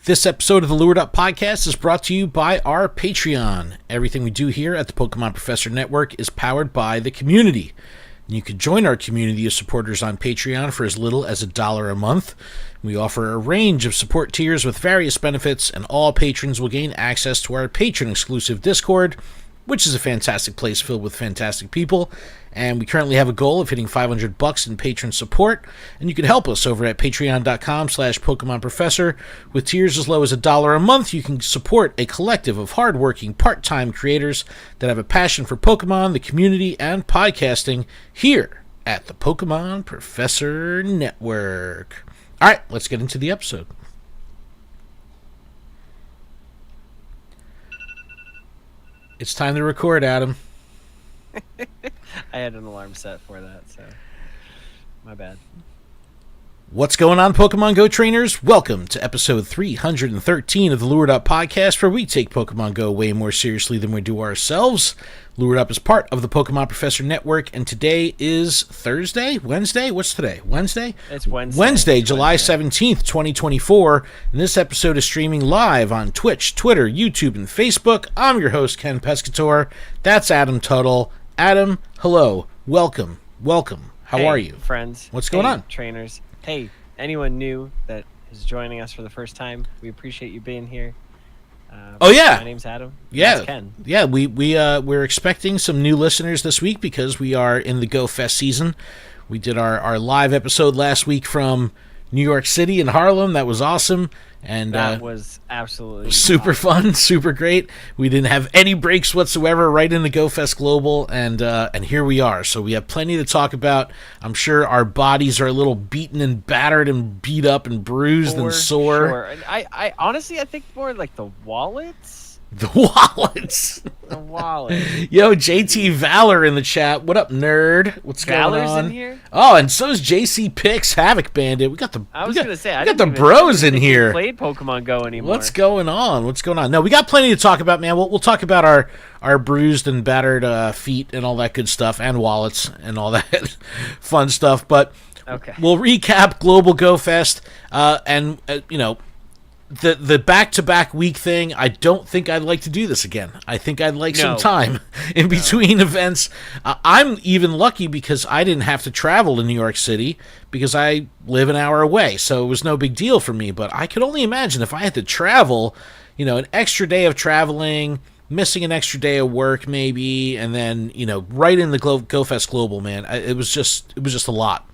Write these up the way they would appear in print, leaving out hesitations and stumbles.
This episode of the Lured Up podcast is brought to you by our Patreon. Everything we do here at the Pokemon Professor Network is powered by the community. And you can join our community of supporters on Patreon for as little as $1 a month. We offer a range of support tiers with various benefits, and all patrons will gain access to our patron-exclusive Discord, which is a fantastic place filled with fantastic people. And we currently have a goal of hitting $500 in patron support, and you can help us over at patreon.com/PokemonProfessor. With tiers as low as $1 a month, you can support a collective of hardworking part-time creators that have a passion for Pokemon, the community, and podcasting here at the Pokemon Professor Network. All right, let's get into the episode. It's time to record, Adam. I had an alarm set for that, so my bad. What's going on, Pokemon Go trainers? Welcome to episode 313 of the Lured Up podcast, where we take Pokemon Go way more seriously than we do ourselves. Lured Up is part of the Pokemon Professor Network, and today is Thursday? Wednesday? What's today? Wednesday? It's Wednesday. Wednesday, July 17th, 2024, and this episode is streaming live on Twitch, Twitter, YouTube, and Facebook. I'm your host, Ken Pescator. That's Adam Tuttle. Adam, hello. Welcome. How are you? Friends. What's going on? Trainers. Hey, anyone new that is joining us for the first time, we appreciate you being here. Oh yeah, my name's Adam. Yeah, that's Ken. Yeah. We're expecting some new listeners this week because we are in the Go Fest season. We did our live episode last week from New York City and Harlem. That was awesome, and that was absolutely super fun, super great. We didn't have any breaks whatsoever right in the Go Fest Global, and here we are. So we have plenty to talk about. I'm sure our bodies are a little beaten and battered and beat up and bruised and sore. Sure. And I honestly, I think more like the wallets. The wallets. The wallet. Yo, JT Valor in the chat. What up, nerd? What's Valor's going on? In here? Oh, and so is JC Pix, Havoc Bandit. We got the. I was gonna say, I got didn't the even bros in think here. you played Pokemon Go anymore? What's going on? No, we got plenty to talk about, man. We'll talk about our bruised and battered feet and all that good stuff, and wallets and all that fun stuff. But okay, we'll recap Global Go Fest, and the back-to-back week thing. I don't think I'd like to do this again. I think I'd like some time in between events. I'm even lucky because I didn't have to travel to New York City because I live an hour away, so it was no big deal for me. But I could only imagine if I had to travel, an extra day of traveling, missing an extra day of work maybe, and then, right in the Go Fest Global, man. It was just a lot.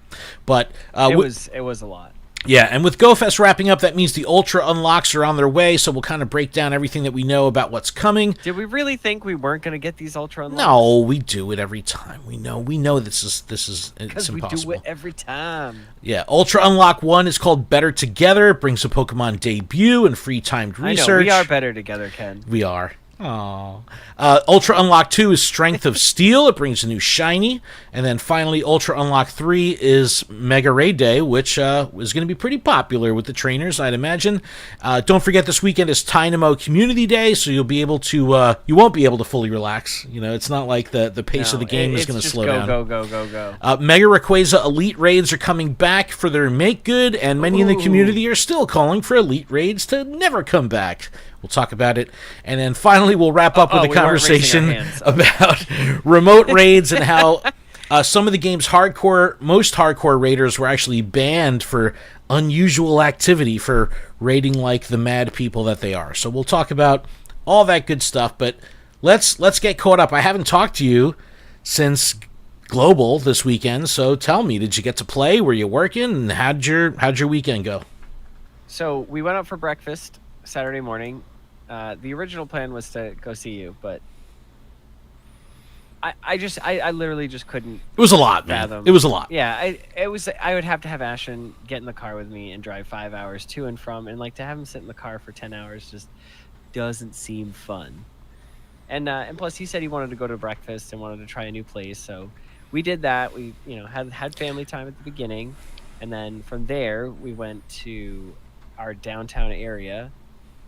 But it was a lot. Yeah, and with Go Fest wrapping up, that means the Ultra Unlocks are on their way, so we'll kind of break down everything that we know about what's coming. Did we really think we weren't going to get these Ultra Unlocks? No, we do it every time. We know this is it's impossible. Because we do it every time. Yeah, Ultra Unlock 1 is called Better Together. It brings a Pokemon debut and free timed research. I know, we are better together, Ken. We are. Aww. Ultra Unlock 2 is Strength of Steel. It brings a new shiny. And then finally, Ultra Unlock 3 is Mega Raid Day, which is going to be pretty popular with the trainers, I'd imagine. Don't forget this weekend is Tynamo Community Day, so you'll be able to, you won't be able to fully relax. It's not like the pace of the game is going to slow down. Go. Mega Rayquaza Elite Raids are coming back for their make good, and many in the community are still calling for Elite Raids to never come back. We'll talk about it. And then finally, we'll wrap up with a conversation about remote raids and how some of the game's most hardcore raiders were actually banned for unusual activity for raiding like the mad people that they are. So we'll talk about all that good stuff. But let's get caught up. I haven't talked to you since Global this weekend. So tell me, did you get to play? Were you working? And how'd your weekend go? So we went out for breakfast Saturday morning. The original plan was to go see you, but I literally just couldn't. It was a lot, fathom. Man. It was a lot. Yeah, I would have to have Ashton get in the car with me and drive 5 hours to and from, and to have him sit in the car for 10 hours just doesn't seem fun. And plus, he said he wanted to go to breakfast and wanted to try a new place, so we did that. We had family time at the beginning, and then from there we went to our downtown area,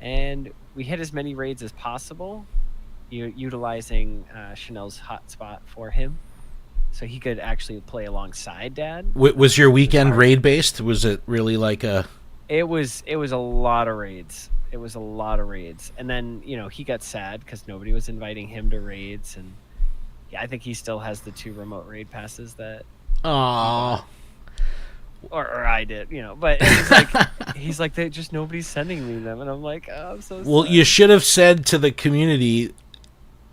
and we hit as many raids as possible, utilizing Chanel's hotspot for him, so he could actually play alongside Dad. Was your weekend raid based? Was it really like a? It was a lot of raids. It was a lot of raids. And then, he got sad because nobody was inviting him to raids. And yeah, I think he still has the 2 remote raid passes that Aww. or I did, but he's like, they just nobody's sending me them. And I'm like, oh, I'm so Well, sad. you should have said to the community,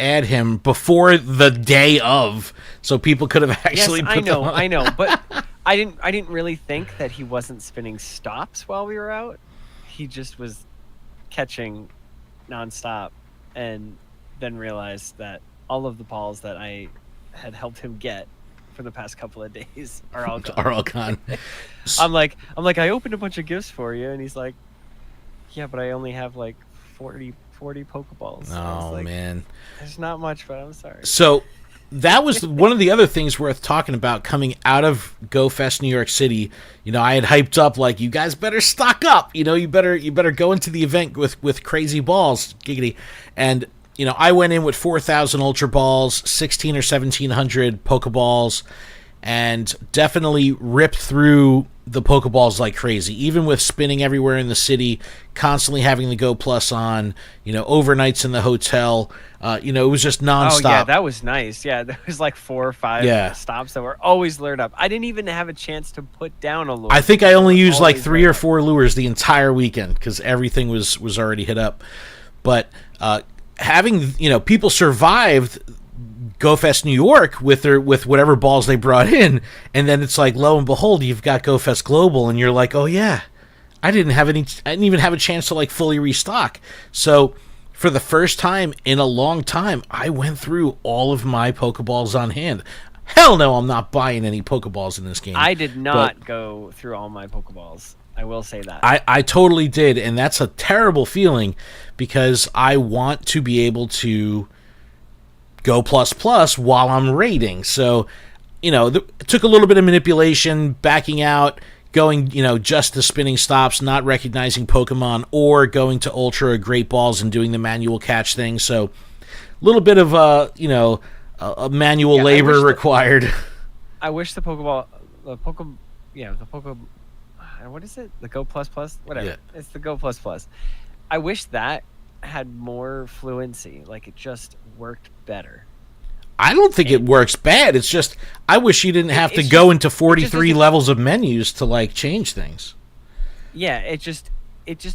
add him before the day of, so people could have actually Yes, put them on. I know, but I didn't really think that he wasn't spinning stops while we were out. He just was catching nonstop, and then realized that all of the balls that I had helped him get for the past couple of days are all gone. Are all gone. I'm like, I opened a bunch of gifts for you, and he's like, yeah, but I only have like 40 Pokeballs. And I was Oh, like, man. There's not much, but I'm sorry. So that was one of the other things worth talking about coming out of Go Fest New York City. I had hyped up like, you guys better stock up. You better go into the event with crazy balls, giggity. And I went in with 4,000 Ultra Balls, 16 or 1,700 Pokeballs, and definitely ripped through the Pokeballs like crazy, even with spinning everywhere in the city, constantly having the Go Plus on, overnights in the hotel. It was just nonstop. Oh, yeah, that was nice. Yeah, there was like 4 or 5 stops that were always lured up. I didn't even have a chance to put down a lure. I think I only used like 3 or 4 lures the entire weekend because everything was already hit up. But having, people survived Go Fest New York with whatever balls they brought in, and then it's like, lo and behold, you've got Go Fest Global, and you're like, oh yeah, I didn't even have a chance to like fully restock. So for the first time in a long time, I went through all of my Pokeballs on hand. Hell no, I'm not buying any Pokeballs in this game. I did not go through all my Pokeballs. I will say that. I totally did, and that's a terrible feeling because I want to be able to go plus while I'm raiding. So, it took a little bit of manipulation, backing out, going, just the spinning stops, not recognizing Pokemon, or going to Ultra or Great Balls and doing the manual catch thing. So, a little bit of, a manual labor required. I wish the Pokeball, what is it? The Go Plus Plus? Whatever. Yeah. It's the Go Plus Plus. I wish that had more fluency. Like, it just worked better. I don't think it works bad. It's just, I wish you didn't have to go into 43 levels of menus to, like, change things. Yeah, it just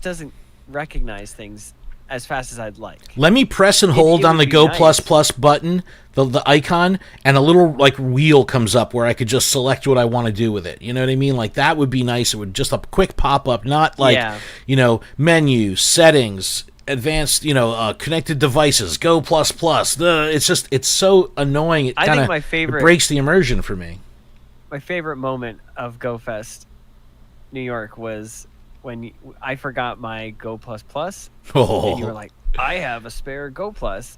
doesn't recognize things as fast as I'd like. Let me press and hold on the Go Plus Plus button, the icon, and a little like wheel comes up where I could just select what I want to do with it. You know what I mean? Like that would be nice. It would just a quick pop up, not like menu, settings, advanced, connected devices, Go Plus Plus. It's so annoying. I think my favorite, it breaks the immersion for me. My favorite moment of Go Fest New York was when I forgot my Go Plus Plus, and you were like, I have a spare Go Plus.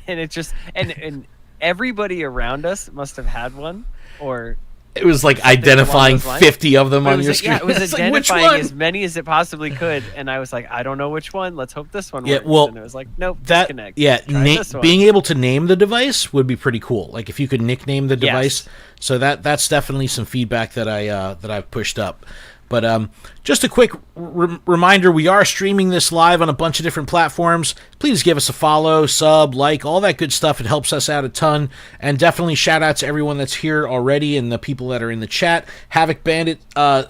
And it just, and everybody around us must have had one, or it was like identifying 50 of them on your screen. Yeah, it was identifying as many as it possibly could, and I was like, I don't know which one. Let's hope this one works. Yeah, well, and it was like, nope, disconnect. Yeah, being able to name the device would be pretty cool. Like if you could nickname the device. Yes. So that's definitely some feedback that I've pushed up. But just a quick reminder, we are streaming this live on a bunch of different platforms. Please give us a follow, sub, like, all that good stuff. It helps us out a ton. And definitely shout out to everyone that's here already and the people that are in the chat. Havoc Bandit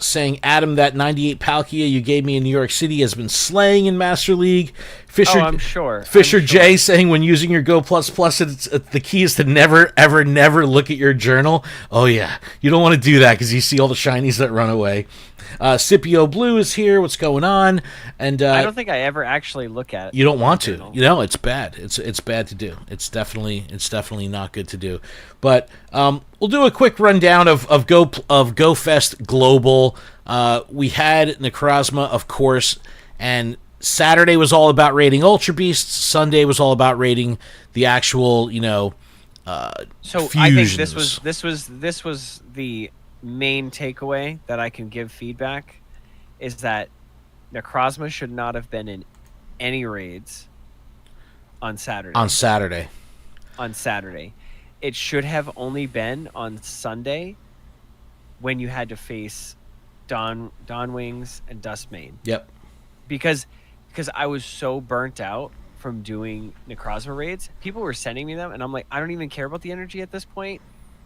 saying, Adam, that 98 Palkia you gave me in New York City has been slaying in Master League. Fisher, I'm sure. Fisher J saying, when using your Go Plus Plus, the key is to never, ever, never look at your journal. Oh, yeah. You don't want to do that because you see all the shinies that run away. Scipio Blue is here. What's going on? And I don't think I ever actually look at it. You don't want to. It's bad. It's bad to do. It's definitely not good to do. But we'll do a quick rundown of Go Fest Global. We had Necrozma, of course, and Saturday was all about raiding Ultra Beasts. Sunday was all about raiding the actual, So fusions. I think this was the main takeaway that I can give feedback is that Necrozma should not have been in any raids on Saturday. On Saturday. It should have only been on Sunday when you had to face Dawn Wings and Dustmane. Yep. Because because I was so burnt out from doing Necrozma raids. People were sending me them, and I'm like, I don't even care about the energy at this point.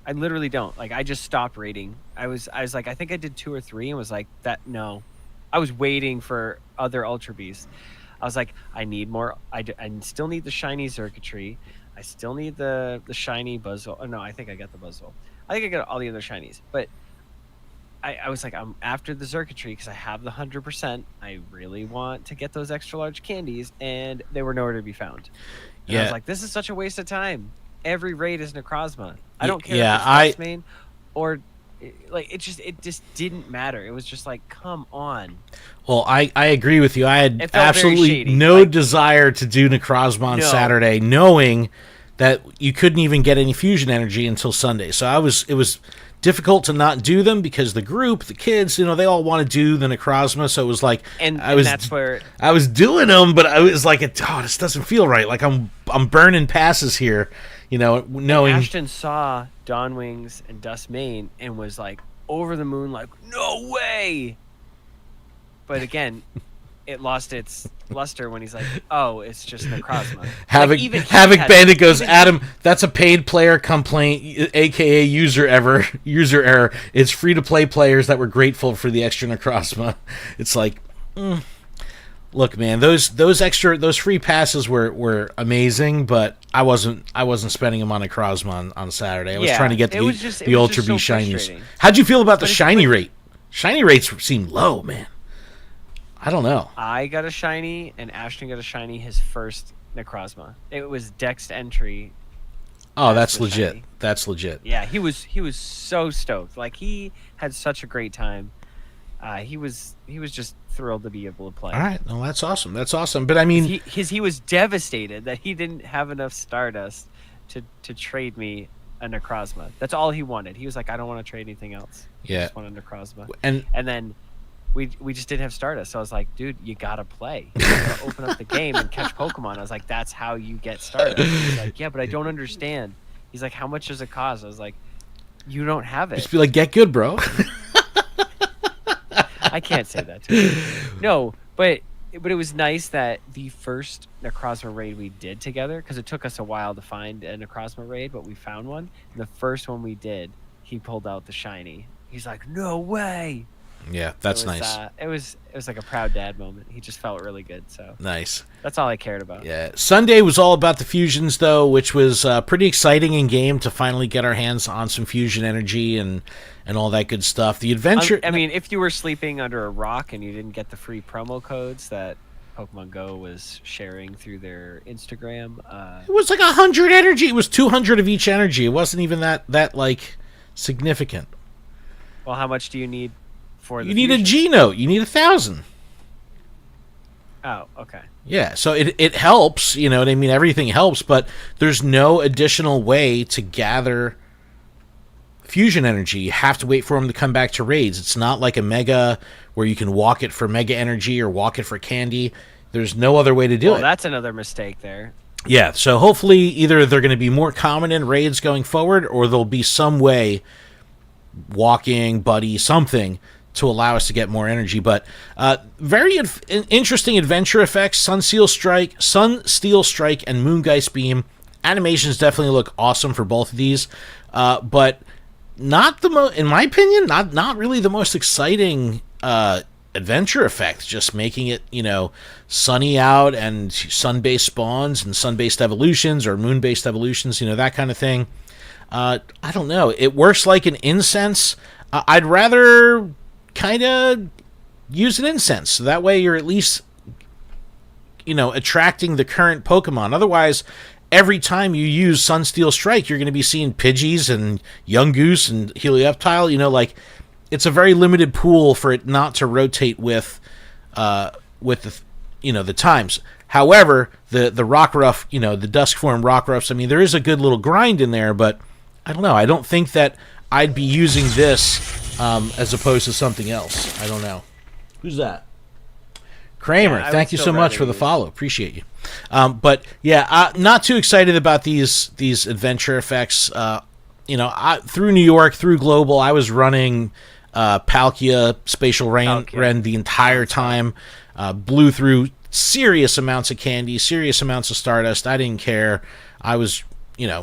I literally don't. Like, I just stopped raiding. I was like, I think I did 2 or 3 and was like, that, no. I was waiting for other Ultra Beasts. I was like, I need more. I still need the shiny circuitry. I still need the shiny Buzzwole. Oh, no, I think I got the Buzzwole. I think I got all the other shinies. But I was like, I'm after the circuitry because I have the 100%. I really want to get those extra large candies, and they were nowhere to be found. And I was like, this is such a waste of time. Every raid is Necrozma. I don't care if it's Dust main or like it just didn't matter. It was just like, come on. Well, I agree with you. I had absolutely no desire to do Necrozma on Saturday, knowing that you couldn't even get any fusion energy until Sunday. So it was difficult to not do them because the group, the kids, they all want to do the Necrozma. So it was like, that's where I was doing them, but I was like, this doesn't feel right. Like I'm burning passes here, knowing. And Ashton saw Dawn Wings and Dust Mane and was like over the moon, like, no way. But again, it lost its luster when he's like, oh, it's just Necrozma. Havoc Bandit goes, Adam, that's a paid player complaint, aka user error. It's free to play players that were grateful for the extra Necrozma. It's like, look, man, those free passes were amazing, but I wasn't spending them on Necrozma on Saturday. I was trying to get the Ultra Beast shinies. How'd you feel about the shiny rate? Shiny rates seem low, man. I don't know. I got a shiny, and Ashton got a shiny his first Necrozma. It was Dex entry. Oh, that's legit. Shiny. That's legit. Yeah, he was so stoked. Like, he had such a great time. He was just thrilled to be able to play. All right, well, that's awesome. That's awesome. But I mean, he was devastated that he didn't have enough Stardust to trade me a Necrozma. That's all he wanted. He was like, I don't want to trade anything else. Yeah, I just want a Necrozma. And then we just didn't have Stardust. So I was like, dude, you gotta play. You gotta open up the game and catch Pokemon. I was like, that's how you get Stardust. He's like, yeah, but I don't understand. He's like, how much does it cost? I was like, you don't have it. Just be like, get good, bro. I can't say that to him. No, but it was nice that the first Necrozma raid we did together, because it took us a while to find a Necrozma raid, but we found one. And the first one we did, he pulled out the shiny. He's like, no way. Yeah, that's nice. It was like a proud dad moment. He just felt really good. So nice. That's all I cared about. Yeah, Sunday was all about the fusions, though, which was pretty exciting in game to finally get our hands on some fusion energy and all that good stuff. The adventure. I mean, if you were sleeping under a rock and you didn't get the free promo codes that Pokemon Go was sharing through their Instagram, it was like 100 energy. It was 200 of each energy. It wasn't even that like significant. Well, how much do you need? You need a G note. You need 1,000. Oh, okay. Yeah, so it helps. You know what I mean? Everything helps, but there's no additional way to gather fusion energy. You have to wait for them to come back to raids. It's not like a mega where you can walk it for mega energy or walk it for candy. There's no other way to do it. Well, that's another mistake there. Yeah, so hopefully either they're going to be more common in raids going forward, or there'll be some way, walking, buddy, something, to allow us to get more energy. But very interesting adventure effects. Sunsteel Strike, and Moongeist Beam. Animations definitely look awesome for both of these. But not in my opinion, not really the most exciting adventure effect. Just making it, sunny out and sun-based spawns and sun-based evolutions or moon-based evolutions, that kind of thing. I don't know. It works like an incense. I'd rather kind of use an incense, so that way you're at least attracting the current Pokemon. Otherwise, every time you use Sunsteel Strike, you're going to be seeing Pidgeys and Yungoos and Helioptile. It's a very limited pool for it not to rotate with the times. However, the Rockruff, the Dusk form Rockruffs, I mean, there is a good little grind in there, but I don't know. I don't think that I'd be using this as opposed to something else. I don't know. Who's that? Kramer, thank you so much for the follow. Appreciate you. But yeah, not too excited about these adventure effects. Through New York, through Global, I was running Palkia Spatial Ren the entire time. Blew through serious amounts of candy, serious amounts of Stardust. I didn't care. I was,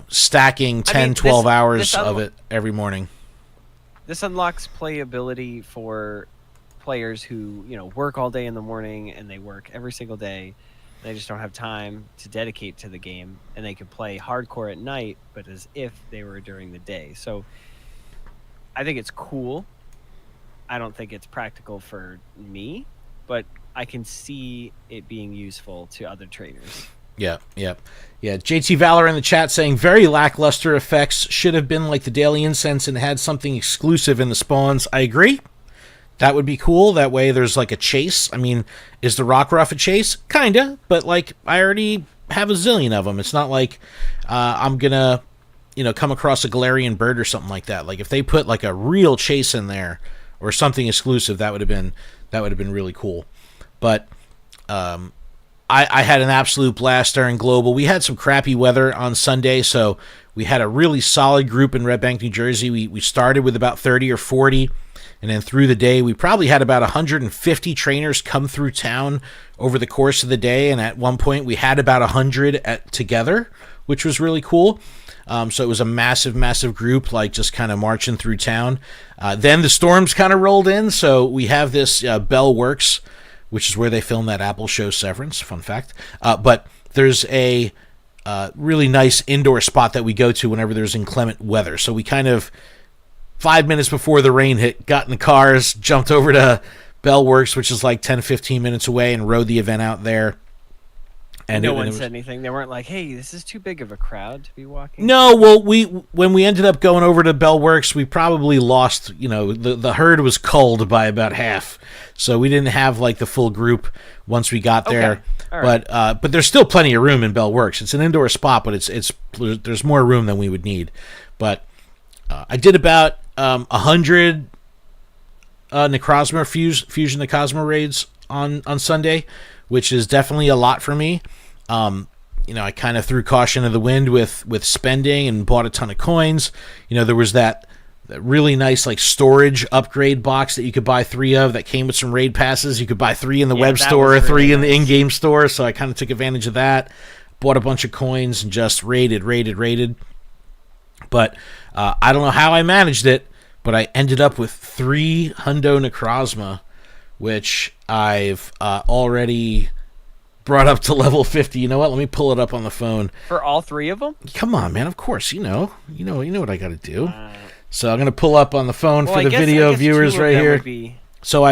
stacking 10, 12 hours of it every morning. This unlocks playability for players who, work all day in the morning and they work every single day. They just don't have time to dedicate to the game, and they can play hardcore at night, but as if they were during the day. So I think it's cool. I don't think it's practical for me, but I can see it being useful to other traders. Yeah. JT Valor in the chat saying very lackluster effects, should have been like the Daily Incense and had something exclusive in the spawns. I agree. That would be cool. That way there's like a chase. I mean, is the Rockruff a chase? Kinda, but like I already have a zillion of them. It's not like I'm gonna, come across a Galarian bird or something like that. Like if they put like a real chase in there or something exclusive, that would have been really cool. But I had an absolute blast during Global. We had some crappy weather on Sunday, so we had a really solid group in Red Bank, New Jersey. We started with about 30 or 40, and then through the day, we probably had about 150 trainers come through town over the course of the day, and at one point, we had about 100 together, which was really cool. So it was a massive, massive group, like just kind of marching through town. Then the storms kind of rolled in, so we have this Bell Works, which is where they filmed that Apple show Severance, fun fact. But there's a really nice indoor spot that we go to whenever there's inclement weather. So we kind of, 5 minutes before the rain hit, got in the cars, jumped over to Bell Works, which is like 10, 15 minutes away, and rode the event out there. And no one said anything. They weren't like, hey, this is too big of a crowd to be walking. No, well, when we ended up going over to Bell Works, we probably lost, the herd was culled by about half. So we didn't have like the full group once we got there. All right. But there's still plenty of room in Bell Works. It's an indoor spot, but there's more room than we would need. But I did about 100 Necrozma Fusion Necrozma raids on Sunday, which is definitely a lot for me. I kind of threw caution to the wind with spending and bought a ton of coins. There was that really nice like storage upgrade box that you could buy 3 of that came with some raid passes. You could buy 3 in the web store, 3 in the in-game store. So I kind of took advantage of that, bought a bunch of coins and just raided. But I don't know how I managed it, but I ended up with 3 Hundo Necrozma, which I've already brought up to level 50. You know what? Let me pull it up on the phone. For all 3 of them? Come on, man. Of course, you know what I got to do. So I'm going to pull up on the phone for the video viewers right here. So I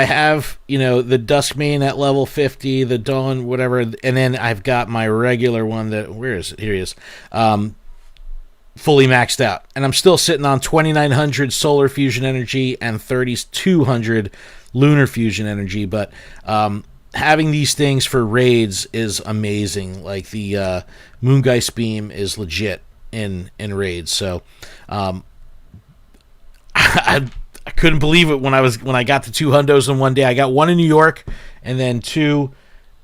have, the Duskmane at level 50, the Dawn, whatever, and then I've got my regular one that, where is it? Here he is. Fully maxed out. And I'm still sitting on 2,900 Solar Fusion Energy and 3,200 Lunar Fusion Energy, but having these things for raids is amazing. Like the Moongeist Beam is legit in raids. So I couldn't believe it when I got the 2 hundos in one day. I got 1 in New York and then 2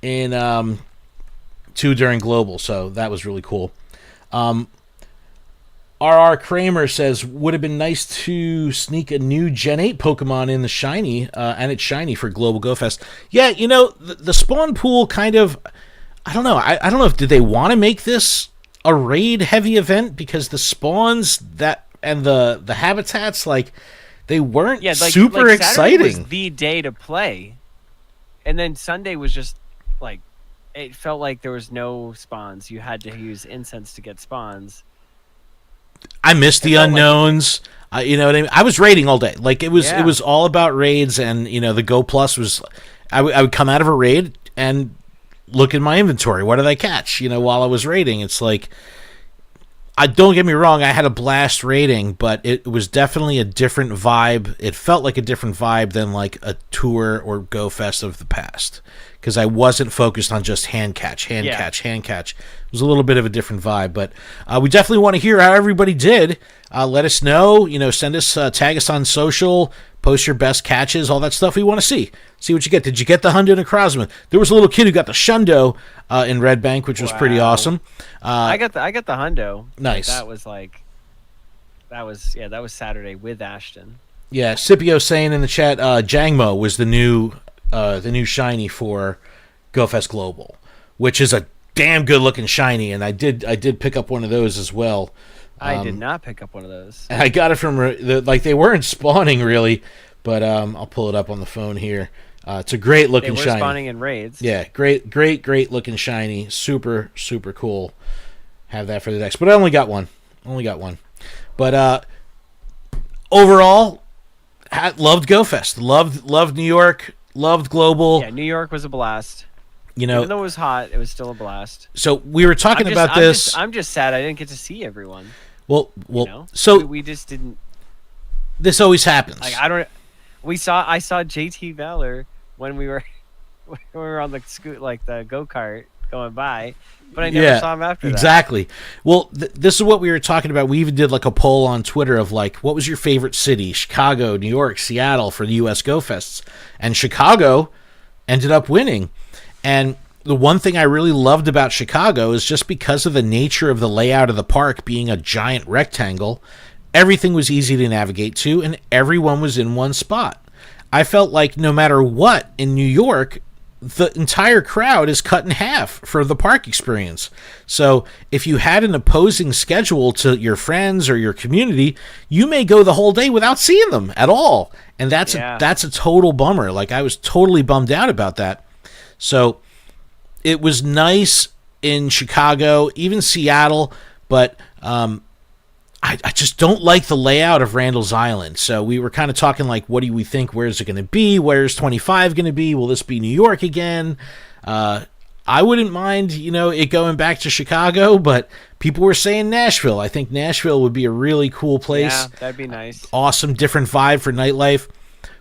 in 2 during Global. So that was really cool. R.R. Kramer says, would have been nice to sneak a new Gen 8 Pokemon in the Shiny, and it's Shiny for Global Go Fest. Yeah, the spawn pool kind of, I don't know. I don't know did they want to make this a raid-heavy event? Because the spawns and the habitats, like, they weren't super exciting. Saturday was the day to play, and then Sunday was just, like, it felt like there was no spawns. You had to use incense to get spawns. I missed the unknowns. You know what I mean? I was raiding all day. Like it was all about raids, and the Go Plus was. I would come out of a raid and look in my inventory. What did I catch? While I was raiding, it's like. I don't get me wrong. I had a blast raiding, but it was definitely a different vibe. It felt like a different vibe than like a tour or Go Fest of the past, because I wasn't focused on just hand catch. It was a little bit of a different vibe, but we definitely want to hear how everybody did. Let us know. Send us, tag us on social, post your best catches, all that stuff we want to see. See what you get. Did you get the Hundo Necrozma? There was a little kid who got the Shundo in Red Bank, which was pretty awesome. I got the Hundo. Nice. That was Saturday with Ashton. Yeah, Scipio saying in the chat, Jangmo was the new shiny for GoFest Global, which is a damn good looking shiny, and I did pick up one of those as well. I did not pick up one of those. I got it from they weren't spawning really, but I'll pull it up on the phone here. It's a great looking shiny. They were spawning in raids. Yeah, great looking shiny. Super cool. Have that for the decks, but I only got one. But overall, loved GoFest. Loved New York. Loved Global. Yeah, New York was a blast. You know, even though it was hot, it was still a blast. So we were talking about this. I'm just sad I didn't get to see everyone. Well, you know? So we just didn't. This always happens. Like I saw JT Valor when we were on the go kart going by, but I never saw him after that. Exactly. Well, this is what we were talking about. We even did like a poll on Twitter of like, what was your favorite city? Chicago, New York, Seattle for the U.S. Go Fests, and Chicago ended up winning. And the one thing I really loved about Chicago is just because of the nature of the layout of the park being a giant rectangle, everything was easy to navigate to, and everyone was in one spot. I felt like no matter what in New York, the entire crowd is cut in half for the park experience. So if you had an opposing schedule to your friends or your community, you may go the whole day without seeing them at all. And that's a total bummer. Like, I was totally bummed out about that. So it was nice in Chicago, even Seattle, but I just don't like the layout of Randall's Island. So we were kind of talking like, what do we think? Where's it going to be? Where's 25 going to be? Will this be New York again? I wouldn't mind, it going back to Chicago, but people were saying Nashville. I think Nashville would be a really cool place. Yeah, that'd be nice. Awesome, different vibe for nightlife.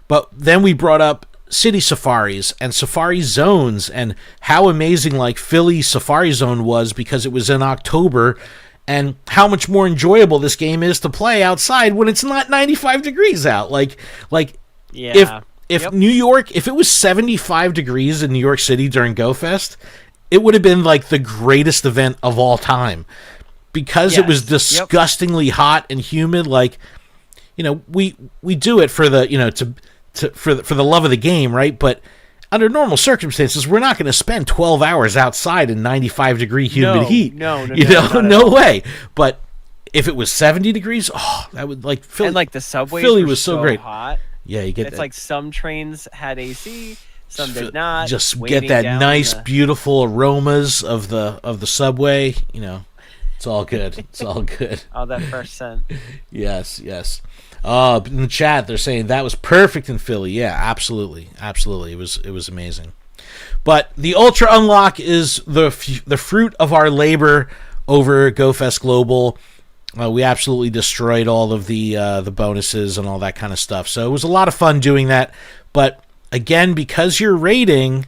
But then we brought up city safaris and safari zones and how amazing like Philly Safari Zone was because it was in October, and how much more enjoyable this game is to play outside when it's not 95 degrees out. If New York, if it was 75 degrees in New York City during GoFest, it would have been like the greatest event of all time because it was disgustingly hot and humid. Like, we do it for the, for the love of the game, right? But under normal circumstances, we're not going to spend 12 hours outside in 95-degree humid heat. No way. But if it was 70 degrees, that would like Philly. And like the subways Philly were was so great. Hot. Yeah, you get it's that. Like some trains had AC, some did not. Just get that nice, beautiful aromas of the subway. It's all good. It's all good. All that fresh scent. Yes. In the chat, they're saying that was perfect in Philly. Yeah, absolutely. It was amazing. But the Ultra Unlock is the fruit of our labor over GoFest Global. We absolutely destroyed all of the bonuses and all that kind of stuff. So it was a lot of fun doing that. But again, because you're raiding,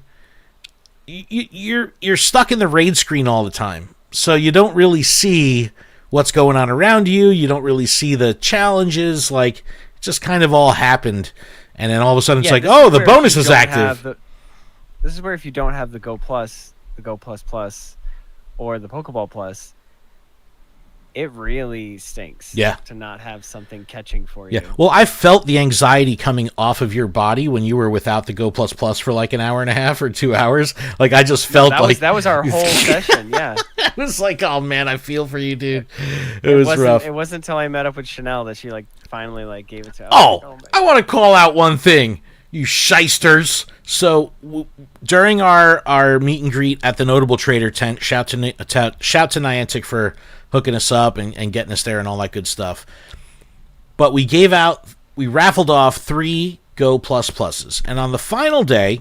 you're stuck in the raid screen all the time. So you don't really see what's going on around you. You don't really see the challenges. Like, it just kind of all happened. And then all of a sudden it's like, oh, the bonus is active. This is where if you don't have the Go Plus, the Go Plus Plus, or the Pokeball Plus, it really stinks to not have something catching for you. Yeah. Well, I felt the anxiety coming off of your body when you were without the Go Plus Plus for like an hour and a half or 2 hours. Like, I just felt that was our whole session. Yeah. It was like, oh man, I feel for you, dude. It was rough. It wasn't until I met up with Chanel that she finally gave it to us. I want to call out one thing, you shysters. So during our meet and greet at the Notable Trader tent, shout to Niantic for hooking us up and getting us there and all that good stuff. But we raffled off 3 Go Plus Pluses. And on the final day,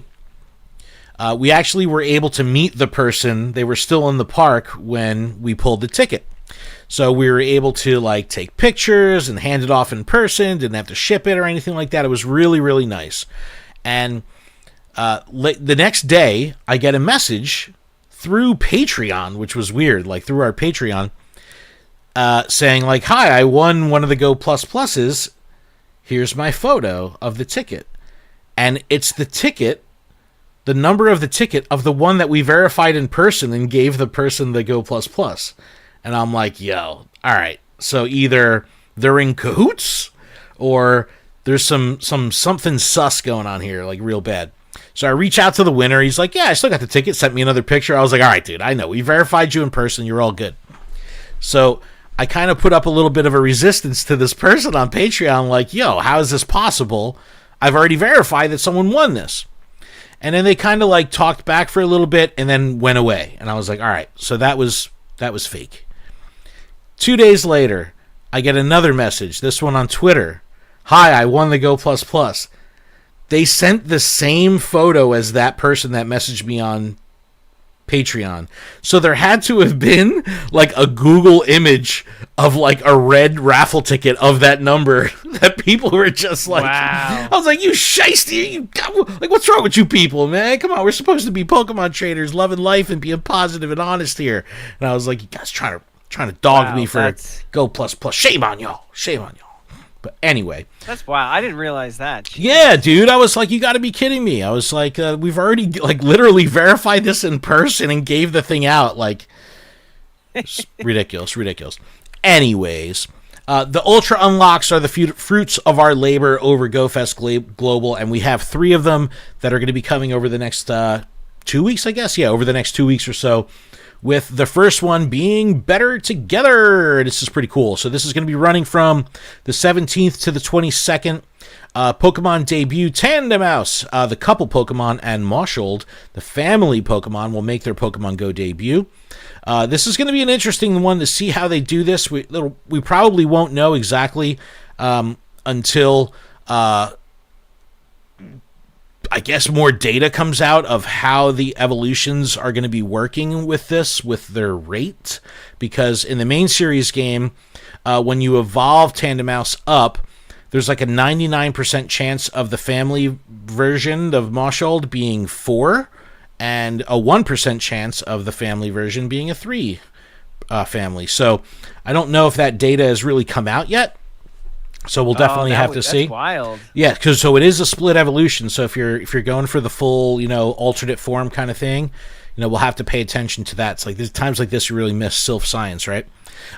we actually were able to meet the person. They were still in the park when we pulled the ticket. So we were able to take pictures and hand it off in person. Didn't have to ship it or anything like that. It was really, really nice. And the next day, I get a message through Patreon, which was weird, through our Patreon, saying hi, I won one of the Go Plus Pluses. Here's my photo of the ticket. And it's the ticket, the number of the ticket of the one that we verified in person and gave the person the Go Plus Plus. And I'm like, yo, all right. So either they're in cahoots or there's something sus going on here, real bad. So I reach out to the winner. He's like, yeah, I still got the ticket. Sent me another picture. I was like, all right, dude, I know. We verified you in person. You're all good. So I kind of put up a little bit of a resistance to this person on Patreon, like, yo, how is this possible? I've already verified that someone won this. And then they kind of like talked back for a little bit and then went away. And I was like, all right, so that was fake. 2 days later, I get another message, this one on Twitter. Hi, I won the Go++. They sent the same photo as that person that messaged me on Patreon. So there had to have been like a Google image of like a red raffle ticket of that number that people were just like, wow. I was like, you shiesty, like, what's wrong with you people, man? Come on, we're supposed to be Pokemon traders, loving life and being positive and honest here. And I was like, you guys trying to dog me for a Go++. Shame on y'all. But anyway. That's wild. I didn't realize that. Jeez. Yeah, dude. I was like, you got to be kidding me. I was like, we've already like literally verified this in person and gave the thing out. Like, ridiculous. Anyways, the Ultra Unlocks are the fruits of our labor over GoFest Global, and we have 3 of them that are going to be coming over the next 2 weeks, I guess. Yeah, over the next 2 weeks or so. With the first one being Better Together. This is pretty cool. So this is going to be running from the 17th to the 22nd. Pokemon debut Tandemaus, the couple Pokemon, and Moshold, the family Pokemon, will make their Pokemon Go debut. This is going to be an interesting one to see how they do this. We probably won't know exactly until... I guess more data comes out of how the evolutions are going to be working with this, with their rate. Because in the main series game, when you evolve Tandemaus up, there's like a 99% chance of the family version of Moshold being 4, and a 1% chance of the family version being a 3 family. So I don't know if that data has really come out yet. So we'll definitely have to see. That's wild. Yeah, because so it is a split evolution. So if you're going for the full, alternate form kind of thing, we'll have to pay attention to that. It's like there's times like this you really miss Sylph Science, right?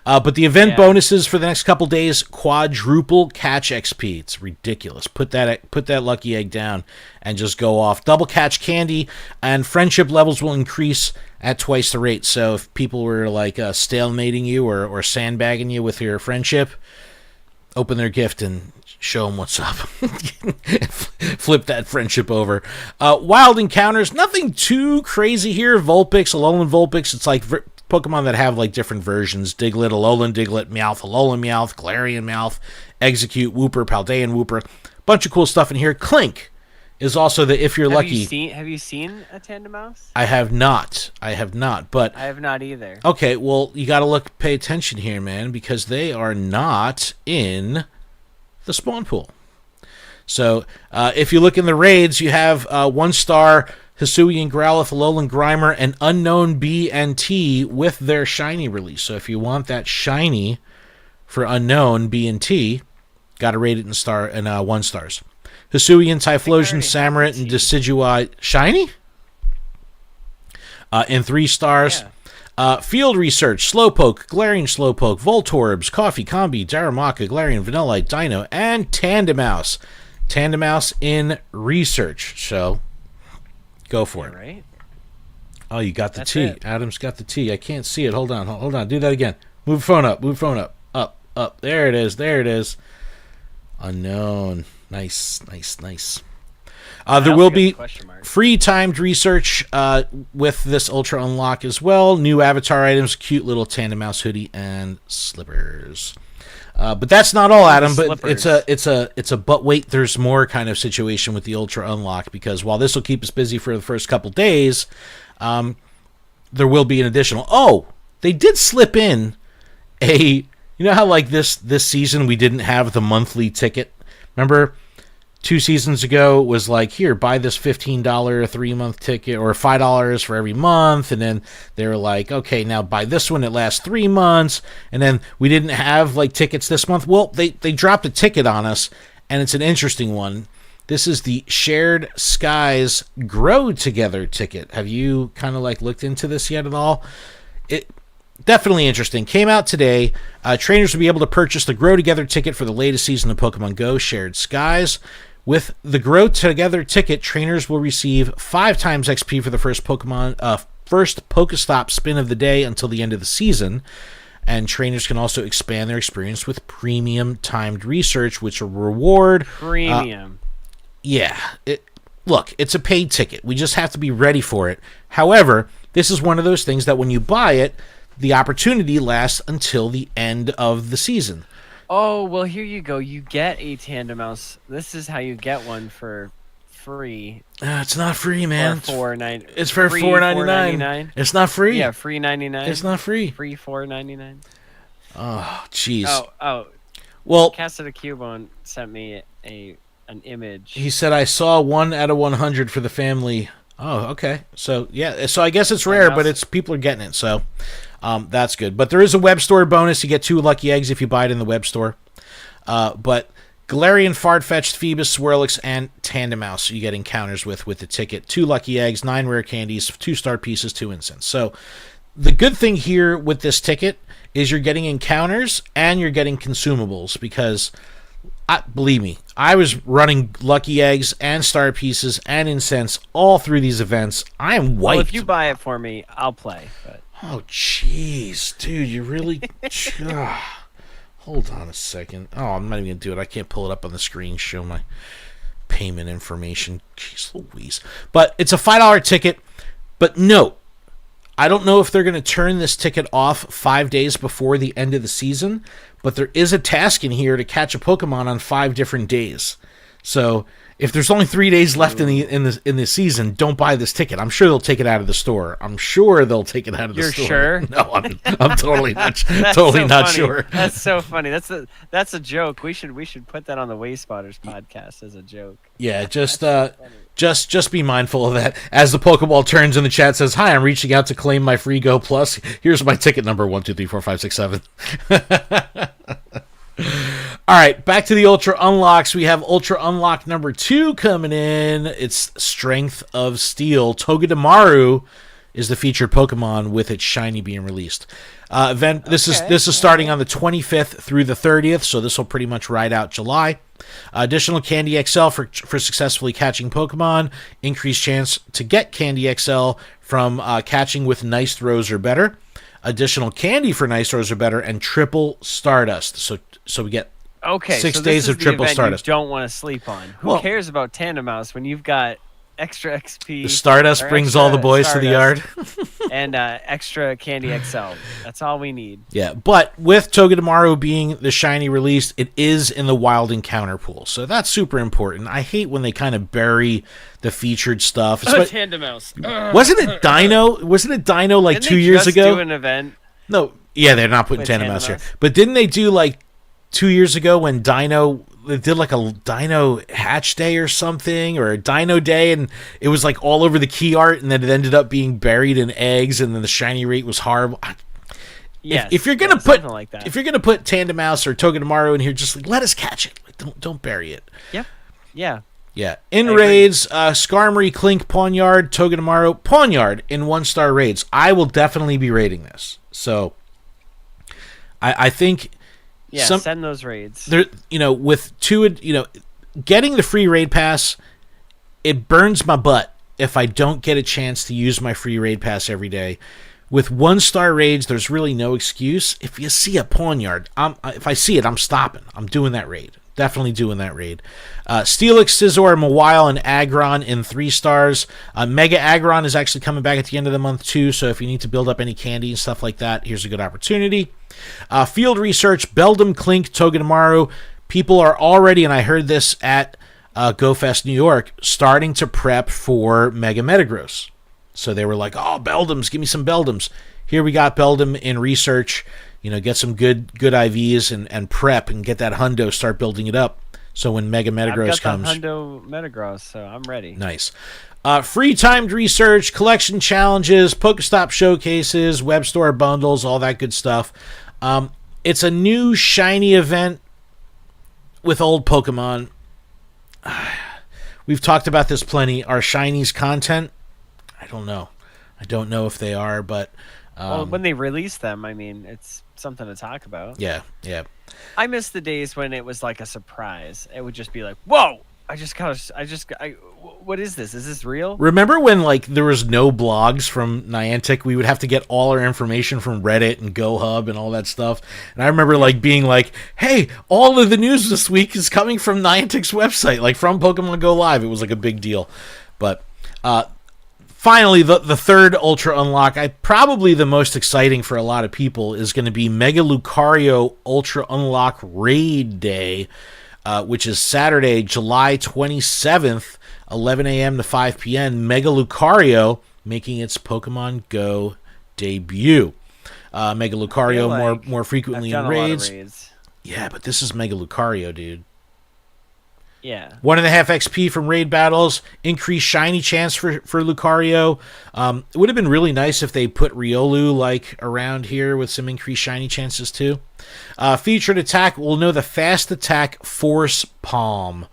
But the event bonuses for the next couple days: quadruple catch XP. It's ridiculous. Put that lucky egg down and just go off. Double catch candy, and friendship levels will increase at twice the rate. So if people were like stalemating you or sandbagging you with your friendship, open their gift and show them what's up. Flip that friendship over. Wild encounters, nothing too crazy here. Vulpix, Alolan Vulpix. It's like Pokemon that have like different versions. Diglett, Alolan Diglett, Meowth, Alolan Meowth, Galarian Meowth, Execute, Wooper, Paldean Wooper. Bunch of cool stuff in here. Clink is also the if you're lucky. Have you seen a Tandemaus? I have not, but... I have not either. Okay, well, you got to pay attention here, man, because they are not in the spawn pool. So, if you look in the raids, you have 1-star Hisuian Growlithe, Alolan Grimer, and Unknown B and T with their shiny release. So if you want that shiny for Unknown B and T, got to rate it in 1 stars. Hisuian, Typhlosion, Samurott, and Decidueye shiny in 3 stars. Yeah. Field Research, Slowpoke, Galarian Slowpoke, Voltorbs, Coffee, Combi, Darumaka, Galarian, Vanillite, Dino, and Tandemaus. Tandemaus in Research. So, go for it. Right? Oh, you got the T. Adam's got the T. I can't see it. Hold on. Do that again. Move the phone up. Up. There it is. Unknown. Nice. There will be free timed research with this Ultra Unlock as well. New avatar items, cute little Tandemaus hoodie, and slippers. But that's not all, Adam. But it's a but wait, there's more kind of situation with the Ultra Unlock, because while this will keep us busy for the first couple days, there will be an additional. Oh, they did slip in a. You know how like this season we didn't have the monthly ticket. Remember, 2 seasons ago it was like, here, buy this $15 3-month ticket, or $5 for every month, and then they were like, okay, now buy this one, it lasts 3 months, and then we didn't have like tickets this month. Well, they dropped a ticket on us, and it's an interesting one. This is the Shared Skies Grow Together ticket. Have you kind of like looked into this yet at all? It definitely interesting. Came out today. Trainers will be able to purchase the Grow Together ticket for the latest season of Pokemon Go Shared Skies, With the Grow Together ticket, trainers will receive 5 times XP for the first Pokestop spin of the day until the end of the season. And trainers can also expand their experience with premium timed research, which will reward... Premium. Look, it's a paid ticket. We just have to be ready for it. However, this is one of those things that when you buy it, the opportunity lasts until the end of the season. Oh, well, here you go. You get a Tandem Mouse. This is how you get one for free. It's not free, man. For $4.99. It's for $4.99. It's not free. Yeah, free $99. It's not free. Free $4.99. Oh, jeez. Oh. Well, Casa de Cubone sent me an image. He said, I saw 1 out of 100 for the family. Oh, okay. So, yeah. So I guess it's rare, but it's people are getting it. So that's good. But there is a web store bonus. You get 2 lucky eggs if you buy it in the web store. But Galarian, Farfetch'd, Phoebus, Swirlix, and Tandem Mouse you get encounters with the ticket. 2 lucky eggs, 9 rare candies, 2 star pieces, 2 incense. So the good thing here with this ticket is you're getting encounters and you're getting consumables because... believe me, I was running lucky eggs and star pieces and incense all through these events. I am wiped. Well, if you buy it for me, I'll play. But... Oh, jeez, dude, you really... Hold on a second. Oh, I'm not even going to do it. I can't pull it up on the screen, show my payment information. Jeez Louise. But it's a $5 ticket. But note, I don't know if they're going to turn this ticket off 5 days before the end of the season, but there is a task in here to catch a Pokemon on 5 different days. So if there's only 3 days left in the season, don't buy this ticket. I'm sure they'll take it out of the store. I'm sure they'll take it out of the store. You're sure? No, I'm totally not. Totally not sure. That's so funny. That's a joke. We should put that on the Way Spotters podcast as a joke. Yeah, just be mindful of that. As the Pokeball turns in the chat says, "Hi, I'm reaching out to claim my free Go Plus. Here's my ticket number 1, 2, 3, 4, 5, 6, 7." All right, back to the Ultra Unlocks. We have Ultra Unlock number 2 coming in. It's Strength of Steel. Togedemaru is the featured Pokemon with its shiny being released. This is starting on the 25th through the 30th, so this will pretty much ride out July. Additional Candy XL for successfully catching Pokemon. Increased chance to get Candy XL from catching with nice throws or better. Additional candy for nice throws or better, and triple Stardust. So we get 6 days of triple Stardust. You don't want to sleep on. Who cares about Tandem Mouse when you've got extra XP? The Stardust brings all the boys to the yard. And extra Candy XL. That's all we need. Yeah, but with Togedemaru being the shiny released, it is in the wild encounter pool. So that's super important. I hate when they kind of bury the featured stuff. Tandem Mouse. Wasn't it Dino? Wasn't it Dino like Didn't 2 years ago? Do an event? No. Yeah, they're not putting Tandem Mouse here. But didn't they do like 2 years ago when they did like a Dino Hatch Day or something, or a Dino Day, and it was like all over the key art, and then it ended up being buried in eggs, and then the shiny rate was horrible. Yes, if you're gonna put like that. If you're gonna put Tandem Mouse or Togedemaru in here, just like, let us catch it. Like, don't bury it. Yep. Yeah. Yeah. In raids, Skarmory, Clink, Pawniard, Togedemaru, Pawniard in 1-star raids. I will definitely be raiding this. So I think. Yeah, send those raids. There, with 2, getting the free raid pass, it burns my butt if I don't get a chance to use my free raid pass every day. With 1-star raids, there's really no excuse. If you see a Pawniard, if I see it, I'm stopping. I'm doing that raid. Definitely doing that raid. Steelix, Scizor, Mawile, and Aggron in 3 stars. Mega Aggron is actually coming back at the end of the month too, so if you need to build up any candy and stuff like that, here's a good opportunity. Field research, Beldum, Clink, Togedemaru. People are already, and I heard this at GoFest New York, starting to prep for Mega Metagross. So they were like, oh, Beldums, give me some Beldums. Here we got Beldum in research. Get some good IVs and prep and get that hundo, start building it up. So when Mega Metagross comes. I've got the hundo Metagross, so I'm ready. Nice. Free timed research, collection challenges, Pokestop showcases, web store bundles, all that good stuff. It's a new shiny event with old Pokemon. We've talked about this plenty. Are shinies content? I don't know. I don't know if they are, but... well, when they release them, I mean, it's something to talk about. Yeah. I miss the days when it was like a surprise. It would just be like, whoa, what is this? Is this real? Remember when like there was no blogs from Niantic? We would have to get all our information from Reddit and GoHub and all that stuff. And I remember like being like, "Hey, all of the news this week is coming from Niantic's website, like from Pokemon Go Live." It was like a big deal. But finally, the third Ultra Unlock, probably the most exciting for a lot of people, is going to be Mega Lucario Ultra Unlock Raid Day, which is Saturday, July 27th. 11 a.m. to 5 p.m. Mega Lucario making its Pokemon Go debut. Mega Lucario more frequently in raids. Yeah, but this is Mega Lucario, dude. Yeah. 1.5 XP from raid battles, increased shiny chance for Lucario. It would have been really nice if they put Riolu like around here with some increased shiny chances too. Featured attack, we'll know the fast attack Force Palm.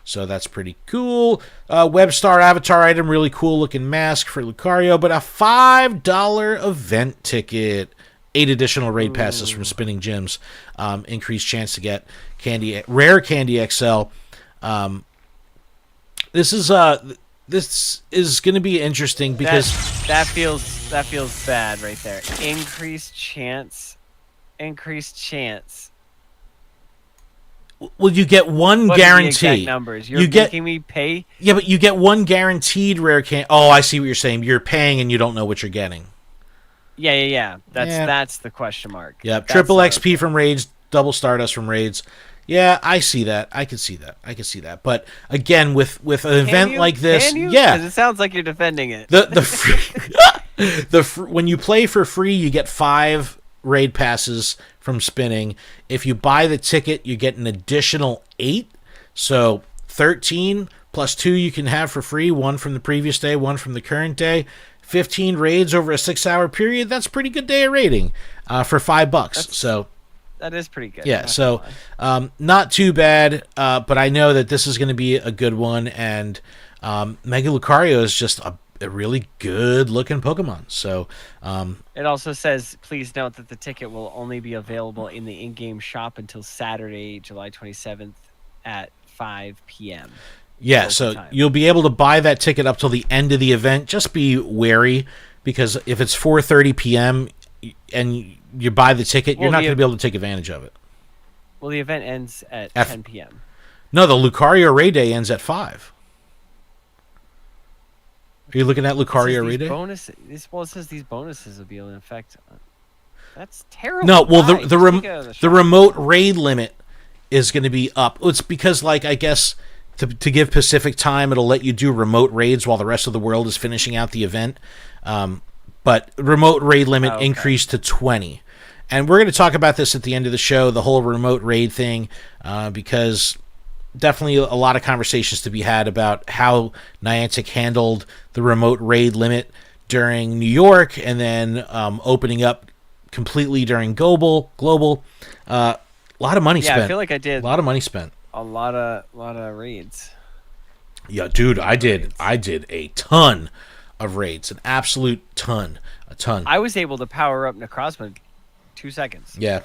So that's pretty cool. Webstar avatar item, really cool looking mask for Lucario, but a $5 event ticket. 8 additional raid passes from spinning gyms. Increased chance to get rare Candy XL. This is going to be interesting because that feels bad right there. Increased chance. Well, you get one what guarantee. Are the exact numbers? You're making me pay? Yeah, but you get one guaranteed rare can. Oh, I see what you're saying. You're paying and you don't know what you're getting. Yeah. That's the question mark. Yeah, triple XP from raids, double Stardust from raids. Yeah, I see that. I can see that. But again, with an event like this, yeah, because it sounds like you're defending it. When you play for free, you get 5 raid passes from spinning. If you buy the ticket, you get an additional 8. So 13 plus 2 you can have for free, 1 from the previous day, 1 from the current day. 15 raids over a 6-hour period. That's a pretty good day of raiding for $5. That is pretty good. Yeah, so not too bad, but I know that this is going to be a good one, and Mega Lucario is just a really good-looking Pokemon. So it also says, please note that the ticket will only be available in the in-game shop until Saturday, July 27th at 5 p.m. Yeah, so you'll be able to buy that ticket up till the end of the event. Just be wary, because if it's 4:30 p.m. and you buy the ticket, you're not going to be able to take advantage of it. Well, the event ends at 10 p.m. No, the Lucario Raid Day ends at 5. Are you looking at Lucario Raid Day? It says these bonuses will be in effect. That's terrible. No, well, the remote raid limit is going to be up. It's because, like, I guess to give Pacific time, it'll let you do remote raids while the rest of the world is finishing out the event. But remote raid limit increased to 20. And we're going to talk about this at the end of the show, the whole remote raid thing, because definitely a lot of conversations to be had about how Niantic handled the remote raid limit during New York and then opening up completely during global. A lot of money spent. Yeah, I feel like I did. A lot of money spent. A lot of raids. Yeah, dude, I did a ton of raids, an absolute ton, a ton. I was able to power up Necrozma in 2 seconds. Yeah.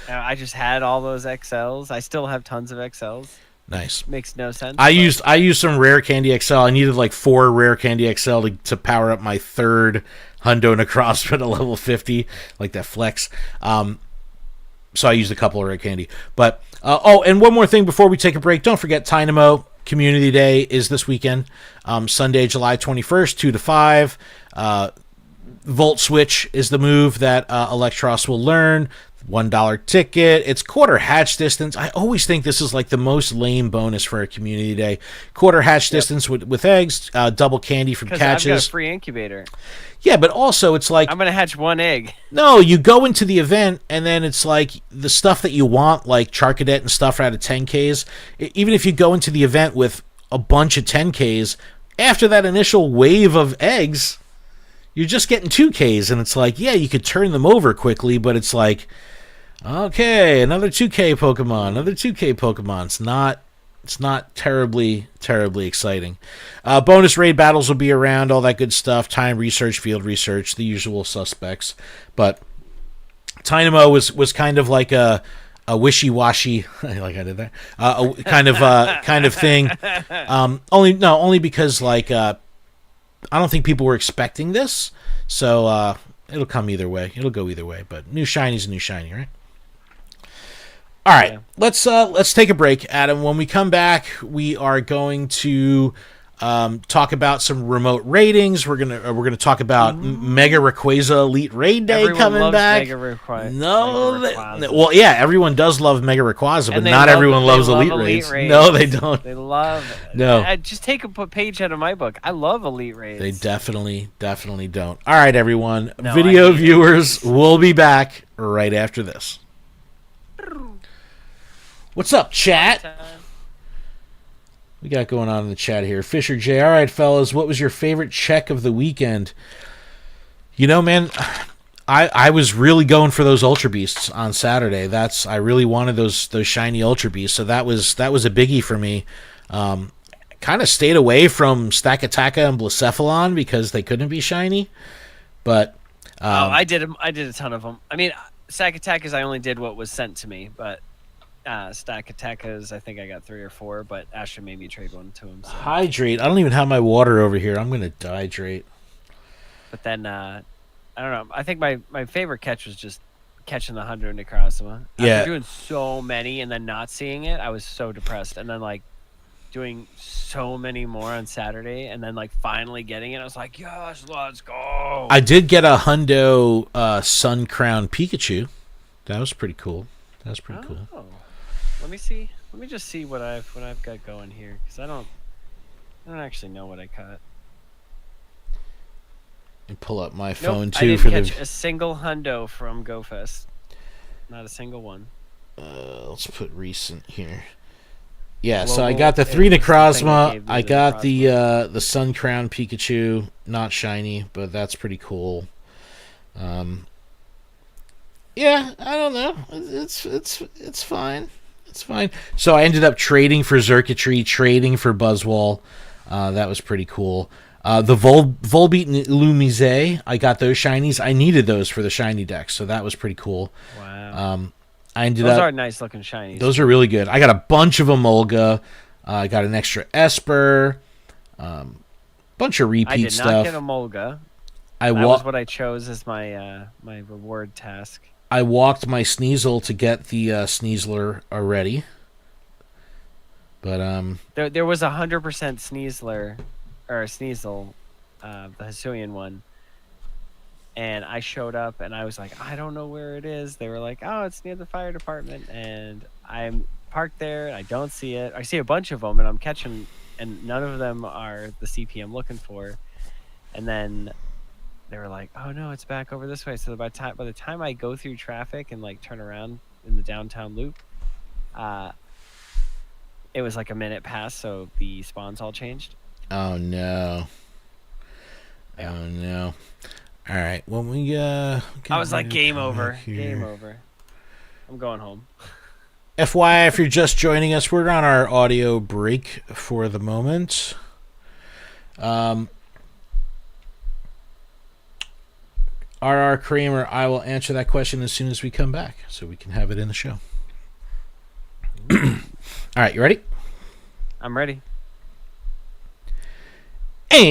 I just had all those XLs. I still have tons of XLs. Nice. Makes no sense. I used some rare Candy XL. I needed like 4 rare Candy XL to power up my 3rd Hundo Necrozma to level 50, like that flex. So I used a couple of rare candy. But and one more thing before we take a break. Don't forget Dynamo Community Day is this weekend. Sunday, July 21st, 2 to 5. Volt Switch is the move that Electros will learn. $1 ticket. It's quarter hatch distance. I always think this is like the most lame bonus for a community day. Quarter hatch distance with eggs, double candy from catches. I've got a free incubator. Yeah, but also it's like I'm gonna hatch 1 egg. No, you go into the event and then it's like the stuff that you want, like Charcadet and stuff, are out of 10Ks. Even if you go into the event with a bunch of 10Ks, after that initial wave of eggs, you're just getting 2Ks, and it's like, yeah, you could turn them over quickly, but it's like, okay, another 2K Pokemon. It's not terribly exciting. Bonus raid battles will be around, all that good stuff. Time research, field research, the usual suspects. But Dynamo was kind of like a a wishy-washy, like I did there, kind of thing. Only because like I don't think people were expecting this, so it'll come either way. It'll go either way. But new shiny's a new shiny, right? All right, Yeah. let's take a break, Adam. When we come back, we are going to talk about some remote ratings. We're gonna talk about Mega Rayquaza Elite Raid Day Everyone coming loves back. Mega Rayquaza. Well, yeah, everyone does love Mega Rayquaza, but not everyone loves Elite Raids. No, they don't. They love. No. Just take a page out of my book. I love Elite Raids. They definitely don't. All right, everyone. No, Video viewers, we'll be back right after this. What's up, chat? We got going on in the chat here. Fisher J. All right, fellas, what was your favorite check of the weekend? You know, man, I was really going for those Ultra Beasts on Saturday. I really wanted those shiny Ultra Beasts, so that was a biggie for me. Kind of stayed away from Stakataka and Blacephalon because they couldn't be shiny, but I did a ton of them. I mean, Stakatakas I only did what was sent to me, but Stakatakas I think I got 3 or 4. But Asher made me trade one to him. So. Hydrate. I don't even have my water over here. I'm gonna dehydrate. But then I don't know. I think my favorite catch was just catching the 100 Necrozma. After doing so many and then not seeing it, I was so depressed. And then like doing so many more on Saturday, and then like finally getting it, I was like, yes, let's go. I did get a hundo Sun Crown Pikachu. That was pretty cool. Cool. Let me see. Let me just see what I've got going here, because I don't actually know what I caught. And pull up my phone too. I didn't for catch a single hundo from GoFest. Not a single one. Let's put recent here. Yeah, so I got the 3 Necrozma. I got the Sun Crown Pikachu, not shiny, but that's pretty cool. Yeah, I don't know. It's fine. It's fine. So I ended up trading for Xurkitree, trading for Buzzwole. That was pretty cool. The Volbeat and Illumise, I got those shinies. I needed those for the shiny deck, so that was pretty cool. Wow. Those are nice looking shinies. Those are really good. I got a bunch of Emolga. I got an extra Esper. Bunch of repeat stuff. I did not get Emolga. That was what I chose as my my reward task. I walked my Sneasel to get the Sneasler already. But there was 100% Sneasler or Sneasel, the Hisuian one. And I showed up, and I was like, I don't know where it is. They were like, oh, it's near the fire department. And I'm parked there, and I don't see it. I see a bunch of them, and I'm catching, and none of them are the CP I'm looking for. And then they were like, oh, no, it's back over this way. So by the time I go through traffic and, like, turn around in the downtown loop, it was like a minute past, so the spawns all changed. Oh, no. Yeah. Oh, no. All right. Well, we I was like, game over. Game over. I'm going home. FYI, if you're just joining us, we're on our audio break for the moment. R.R. Kramer, I will answer that question as soon as we come back, so we can have it in the show. All right, you ready? I'm ready. And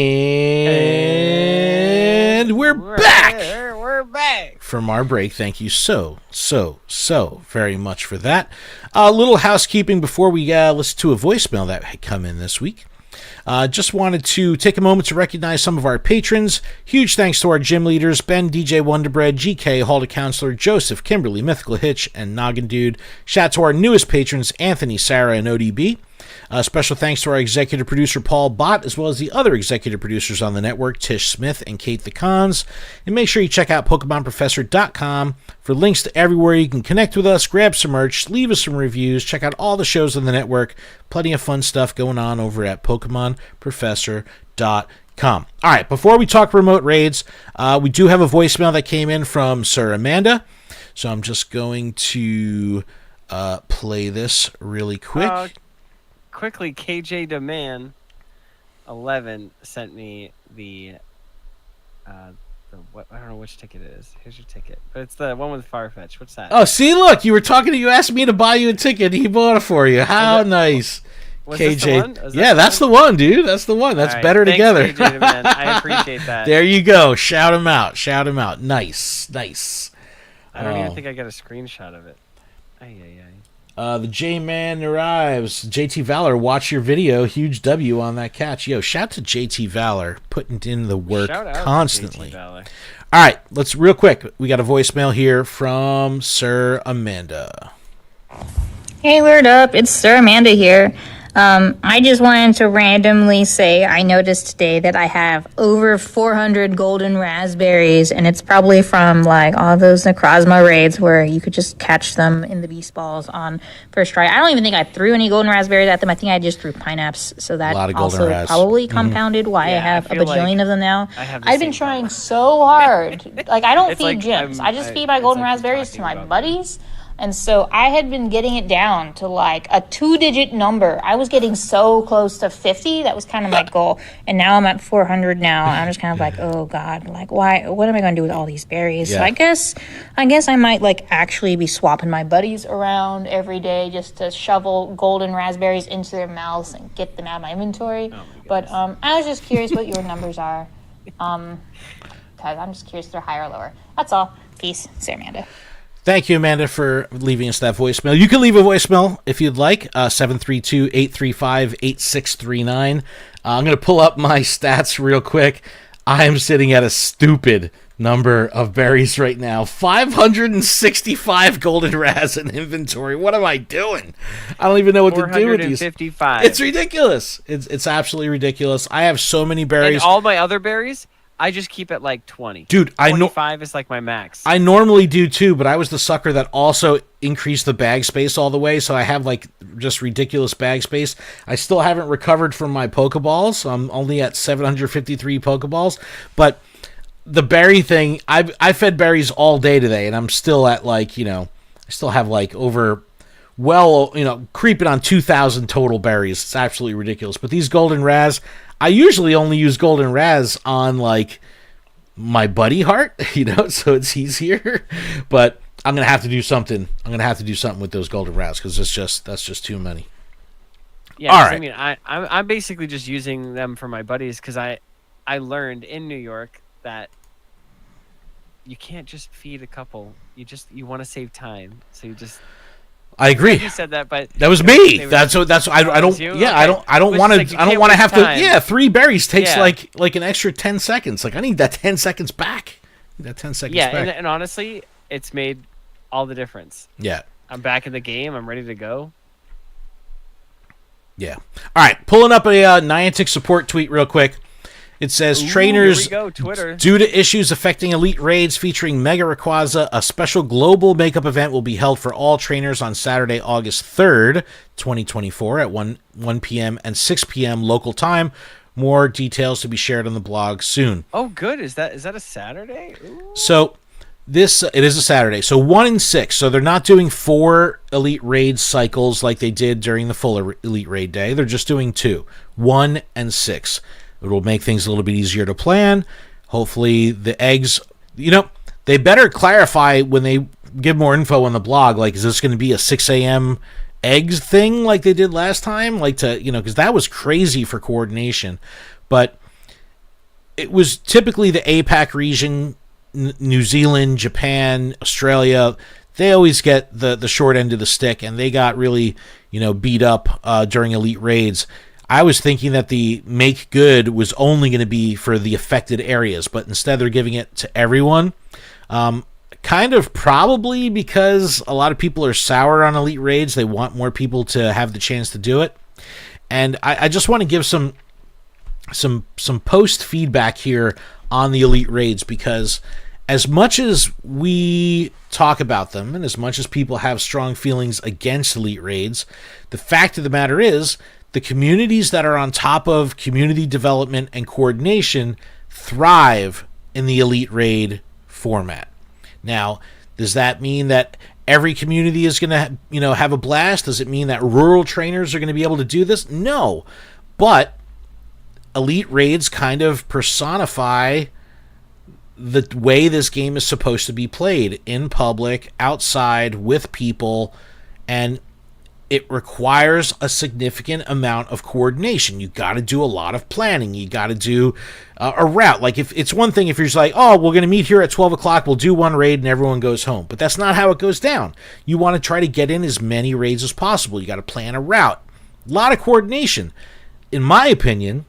we're back. We're back From our break. Thank you so very much for that. A little housekeeping before we listen to a voicemail that had come in this week. Just wanted to take a moment to recognize some of our patrons. Huge thanks to our gym leaders, Ben, DJ Wonderbread, GK, Halda Counselor, Joseph, Kimberly, Mythical Hitch, and Noggin Dude. Shout out to our newest patrons, Anthony, Sarah, and ODB. Special thanks to our executive producer, Paul Bott, as well as the other executive producers on the network, Tish Smith and Kate the Cons. And make sure you check out PokemonProfessor.com for links to everywhere you can connect with us, grab some merch, leave us some reviews, check out all the shows on the network. Plenty of fun stuff going on over at PokemonProfessor.com. All right, before we talk remote raids, we do have a voicemail that came in from Sir Amanda. So I'm just going to play this really quick. Quickly, KJ Demand 11 sent me the for what? I don't know which ticket it is. Here's your ticket, but it's the one with Farfetch. What's that? Oh, see, look, you were talking to you asked me to buy you a ticket. He bought it for you. How nice. Was KJ. this the one? Yeah, that's the one, dude. That's the one. That's All right, better thanks, together. KJ, man. I appreciate that. There you go. Shout him out. Shout him out. Nice. I don't even think I got a screenshot of it. Ay. The J-Man arrives. JT Valor, watch your video. Huge W on that catch. Yo, shout to JT Valor, putting in the work Shout out constantly. to JT Valor. All right, let's real quick. We got a voicemail here from Sir Amanda. Hey, Lured Up, it's Sir Amanda here. I just wanted to randomly say I noticed today that I have over 400 golden raspberries, and it's probably from like all those Necrozma raids where you could just catch them in the beast balls on first try. I don't even think I threw any golden raspberries at them. I think I just threw pineapples, so that also probably compounded why I have a bajillion of them now. I've been trying so hard. Like, I don't feed gyms. I just feed my golden raspberries to my buddies. And so I had been getting it down to like a 2-digit number. I was getting so close to 50. That was kind of my goal. And now I'm at 400 now. I'm just kind of like, oh God, like why? What am I going to do with all these berries? Yeah. So I guess I might like actually be swapping my buddies around every day just to shovel golden raspberries into their mouths and get them out of my inventory. But I was just curious what your numbers are. Because I'm just curious if they're higher or lower. That's all. Peace. Sarah Amanda. Thank you, Amanda, for leaving us that voicemail. You can leave a voicemail if you'd like, 732-835-8639. I'm going to pull up my stats real quick. I'm sitting at a stupid number of berries right now. 565 golden raz in inventory. What am I doing? I don't even know what to do with these. 455. It's ridiculous. It's absolutely ridiculous. I have so many berries. And all my other berries, I just keep it like 20. Dude, 25 is like my max. I normally do too, but I was the sucker that also increased the bag space all the way, so I have like just ridiculous bag space. I still haven't recovered from my Pokeballs. So I'm only at 753 Pokeballs, but the berry thing, I fed berries all day today, and I'm still at like, I still have like over, creeping on 2,000 total berries. It's absolutely ridiculous. But these golden raz, I usually only use golden raz on like my buddy heart, so it's easier. But I'm gonna have to do something. I'm gonna have to do something with those golden raz because that's just too many. Yeah, all right. I mean, I'm basically just using them for my buddies because I learned in New York that you can't just feed a couple. You want to save time, so you just. I agree. You said that, but that was me. I don't. Yeah, okay. I don't want to. I don't want to have time. Yeah, 3 berries takes like an extra 10 seconds. Like I need that 10 seconds back. Back. And honestly, it's made all the difference. Yeah. I'm back in the game. I'm ready to go. Yeah. All right. Pulling up a Niantic support tweet real quick. It says, trainers, here we go, Twitter. Due to issues affecting elite raids featuring Mega Rayquaza, a special global makeup event will be held for all trainers on Saturday, August 3rd, 2024 at 1 p.m. and 6 p.m. local time. More details to be shared on the blog soon. Oh, good. Is that a Saturday? Ooh. So it is a Saturday. So 1 and 6. So they're not doing 4 elite raid cycles like they did during the full elite raid day. They're just doing 2, 1 and 6. It will make things a little bit easier to plan. Hopefully the eggs, they better clarify when they give more info on the blog. Like, is this going to be a 6 a.m. eggs thing like they did last time? Like because that was crazy for coordination. But it was typically the APAC region, New Zealand, Japan, Australia. They always get the short end of the stick, and they got really, beat up during elite raids. I was thinking that the make good was only going to be for the affected areas, but instead they're giving it to everyone. Kind of probably because a lot of people are sour on elite raids. They want more people to have the chance to do it. And I just want to give some post feedback here on the elite raids, because as much as we talk about them and as much as people have strong feelings against elite raids, the fact of the matter is the communities that are on top of community development and coordination thrive in the elite raid format. Now, does that mean that every community is going to have a blast? Does it mean that rural trainers are going to be able to do this? No. But elite raids kind of personify the way this game is supposed to be played in public, outside, with people, and it requires a significant amount of coordination. You got to do a lot of planning. You got to do a route. Like, if it's one thing if you're just like, oh, we're going to meet here at 12 o'clock, we'll do one raid and everyone goes home. But that's not how it goes down. You want to try to get in as many raids as possible. You got to plan a route. A lot of coordination. In my opinion,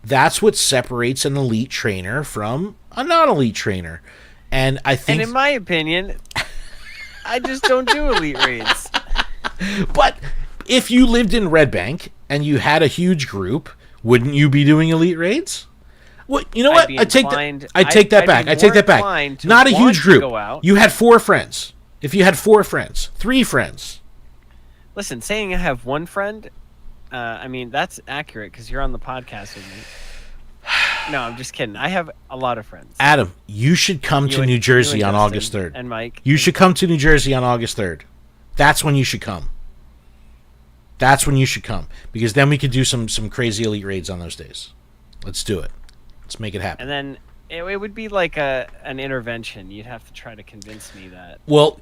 that's what separates an elite trainer from a non-elite trainer. And I think... And in my opinion, I just don't do elite raids. But if you lived in Red Bank and you had a huge group, wouldn't you be doing elite raids? Well, you know what? I take that back. Not a huge group. You had 4 friends. If you had 4 friends, 3 friends. Listen, saying I have 1 friend, I mean, that's accurate because you're on the podcast with me. No, I'm just kidding. I have a lot of friends. Adam, you should come to New Jersey on August 3rd. And Mike. You should come to New Jersey on August 3rd. That's when you should come. That's when you should come. Because then we could do some crazy elite raids on those days. Let's do it. Let's make it happen. And then it would be like an intervention. You'd have to try to convince me that. Well,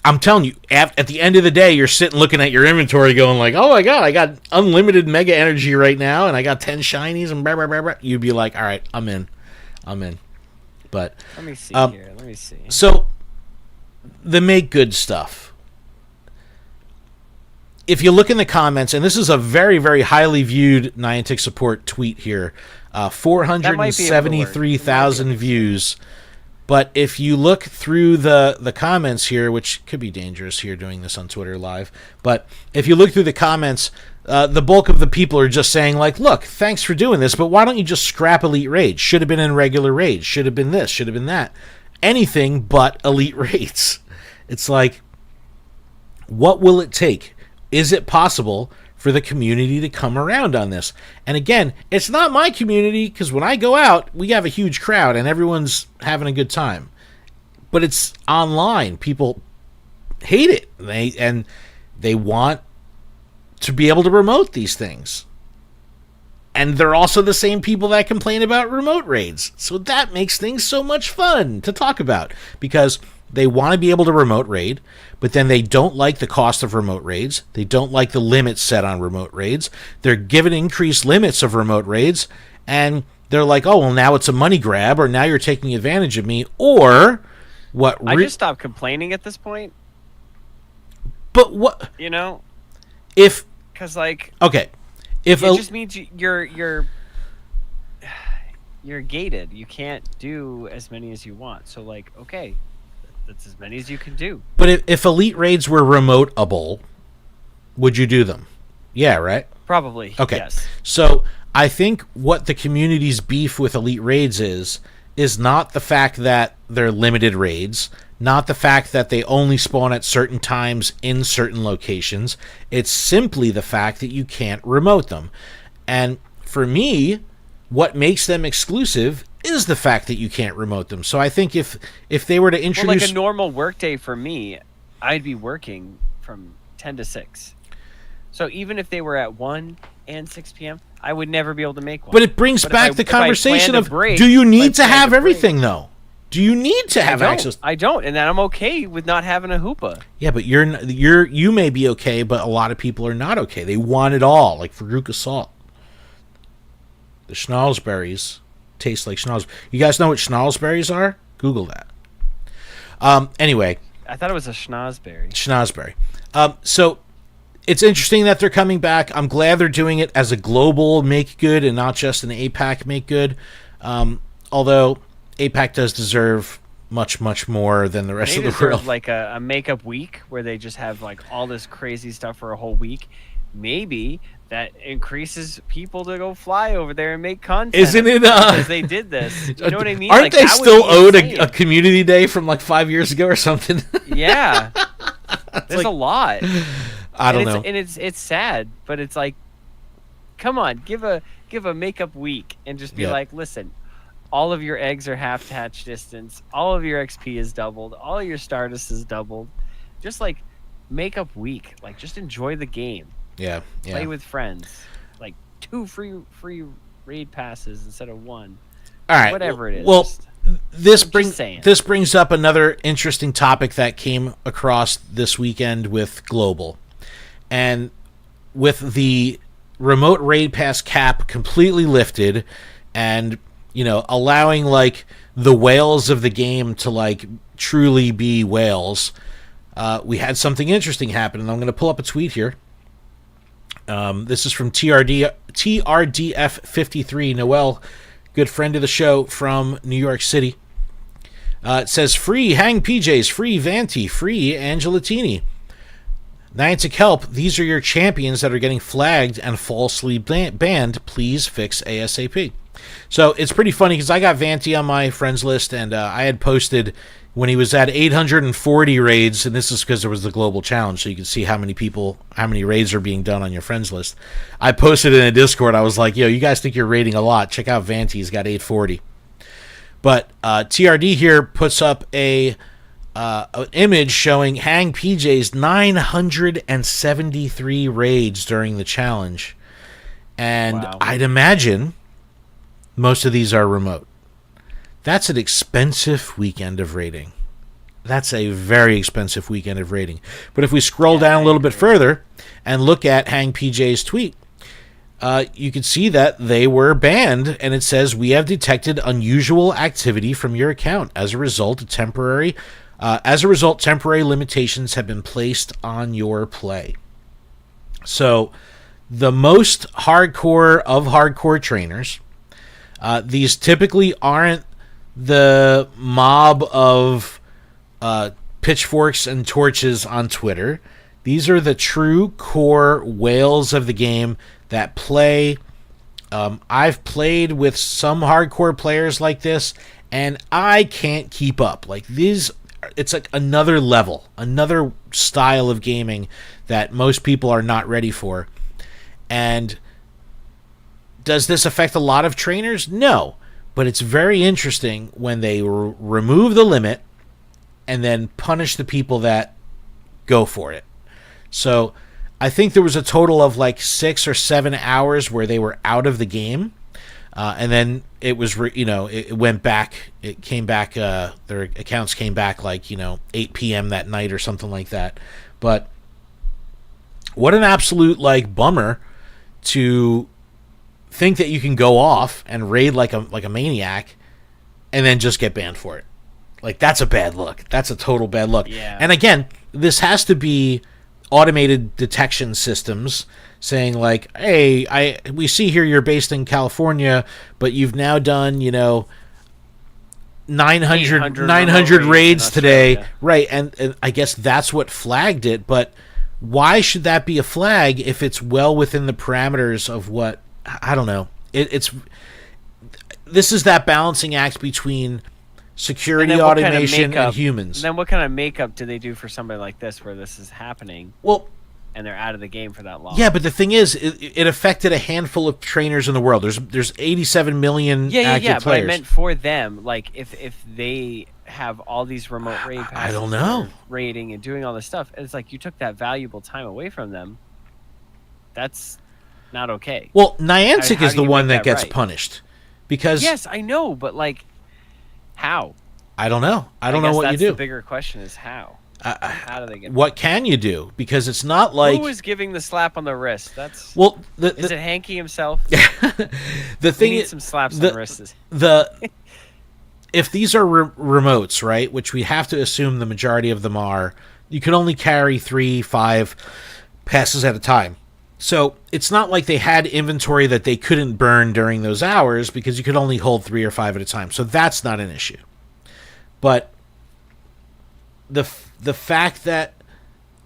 I'm telling you, at the end of the day, you're sitting looking at your inventory going like, oh my god, I got unlimited mega energy right now, and I got 10 shinies, and blah, blah, blah, blah. You'd be like, all right, I'm in. But let me see here. Let me see. So, the make good stuff. If you look in the comments, and this is a very, very highly viewed Niantic support tweet here, 473,000 views. But if you look through the comments here, which could be dangerous here doing this on Twitter Live, but if you look through the comments, the bulk of the people are just saying, like, look, thanks for doing this, but why don't you just scrap Elite Raids? Should have been in regular raids. Should have been this. Should have been that. Anything but Elite Raids. It's like, what will it take? Is it possible for the community to come around on this? And again, it's not my community, because when I go out, we have a huge crowd and everyone's having a good time. But it's online. People hate it. And they want to be able to remote these things. And they're also the same people that complain about remote raids. So that makes things so much fun to talk about, because they want to be able to remote raid, but then they don't like the cost of remote raids. They don't like the limits set on remote raids. They're given increased limits of remote raids, and they're like, oh, well, now it's a money grab, or now you're taking advantage of me, or what... I just stopped complaining at this point. But what... You know? If... Because, like... Okay. If it just means you're gated. You can't do as many as you want. So, like, okay... That's as many as you can do. But if elite raids were remoteable, would you do them? Yeah, right? Probably. Okay. Yes. So I think what the community's beef with elite raids is not the fact that they're limited raids, not the fact that they only spawn at certain times in certain locations. It's simply the fact that you can't remote them. And for me, what makes them exclusive is the fact that you can't remote them. So I think if they were to introduce... Well, like a normal workday for me, I'd be working from 10 to 6. So even if they were at 1 and 6 p.m., I would never be able to make one. But it brings back the conversation of, do you need to have everything, though? Do you need to have access? I don't, and then I'm okay with not having a Hoopa. Yeah, but you may be okay, but a lot of people are not okay. They want it all, like Veruca Salt. The schnozberries taste like schnozberries. You guys know what schnozberries are? Google that. Anyway. I thought it was a schnozberry. Schnozberry. So it's interesting that they're coming back. I'm glad they're doing it as a global make good and not just an APAC make good. Although APAC does deserve much, much more than the rest of the world. Like a makeup week where they just have like all this crazy stuff for a whole week. Maybe that increases people to go fly over there and make content. Isn't it? Because they did this. You know what I mean? Aren't they still owed a community day from like 5 years ago or something? Yeah. There's a lot. I don't know. And it's sad, but it's like, come on, give a makeup week and just be like, listen, all of your eggs are half hatch distance, all of your XP is doubled, all of your Stardust is doubled. Just like makeup week, like just enjoy the game. Yeah. Play with friends. Like 2 free raid passes instead of 1. All right. Whatever it is. Well, this saying. brings up another interesting topic that came across this weekend with Global, and with the remote raid pass cap completely lifted, and allowing like the whales of the game to like truly be whales. We had something interesting happen, and I'm going to pull up a tweet here. This is from TRDF53 Noel, good friend of the show from New York City. It says, free Hang PJs, free Vanti, free Angelatini. Niantic help, these are your champions that are getting flagged and falsely banned. Please fix ASAP. So it's pretty funny because I got Vanti on my friends list, and I had posted when he was at 840 raids, and this is because there was the global challenge, so you can see how many raids are being done on your friends list. I posted in a Discord, I was like, yo, you guys think you're raiding a lot. Check out Vanti, he's got 840. But TRD here puts up an image showing Hang PJ's 973 raids during the challenge. And wow. I'd imagine most of these are remote. That's an expensive weekend of raiding. That's a very expensive weekend of raiding. But if we scroll down a little bit further and look at Hang PJ's tweet, you can see that they were banned, and it says, we have detected unusual activity from your account. As a result, temporary limitations have been placed on your play. So the most hardcore of hardcore trainers, these typically aren't the mob of pitchforks and torches on Twitter. These are the true core whales of the game that play. I've played with some hardcore players like this, and I can't keep up. Like these, it's like another level, another style of gaming that most people are not ready for. And does this affect a lot of trainers? No, but it's very interesting when they remove the limit and then punish the people that go for it. So I think there was a total of like 6 or 7 hours where they were out of the game, and then it was it went back. It came back. Their accounts came back like 8 p.m. that night or something like that. But what an absolute like bummer to think that you can go off and raid like a maniac, and then just get banned for it. Like that's a bad look. That's a total bad look. Yeah. And again, this has to be automated detection systems saying like, hey, we see here you're based in California, but you've now done 900 raids today, right? And I guess that's what flagged it. But why should that be a flag if it's well within the parameters of what, I don't know. This is that balancing act between security, automation, and humans. Then what kind of makeup do they do for somebody like this where this is happening? Well, and they're out of the game for that long. Yeah, but the thing is, it affected a handful of trainers in the world. There's 87 million active players. But I meant for them, like if they have all these remote raid passes, I don't know, raiding and doing all this stuff, it's like you took that valuable time away from them. That's not okay. Well, Niantic is the one that gets right? punished because yes, I know, but like, how? I don't know. I don't know what you do. The bigger question is how. How do they get? What can you do? Because it's not like who is giving the slap on the wrist. That's well. Is it Hanky himself? The thing is, some slaps on the wrists. If these are remotes, right, which we have to assume the majority of them are, you can only carry 3-5 passes at a time. So it's not like they had inventory that they couldn't burn during those hours because you could only hold 3 or 5 at a time. So that's not an issue. But the fact that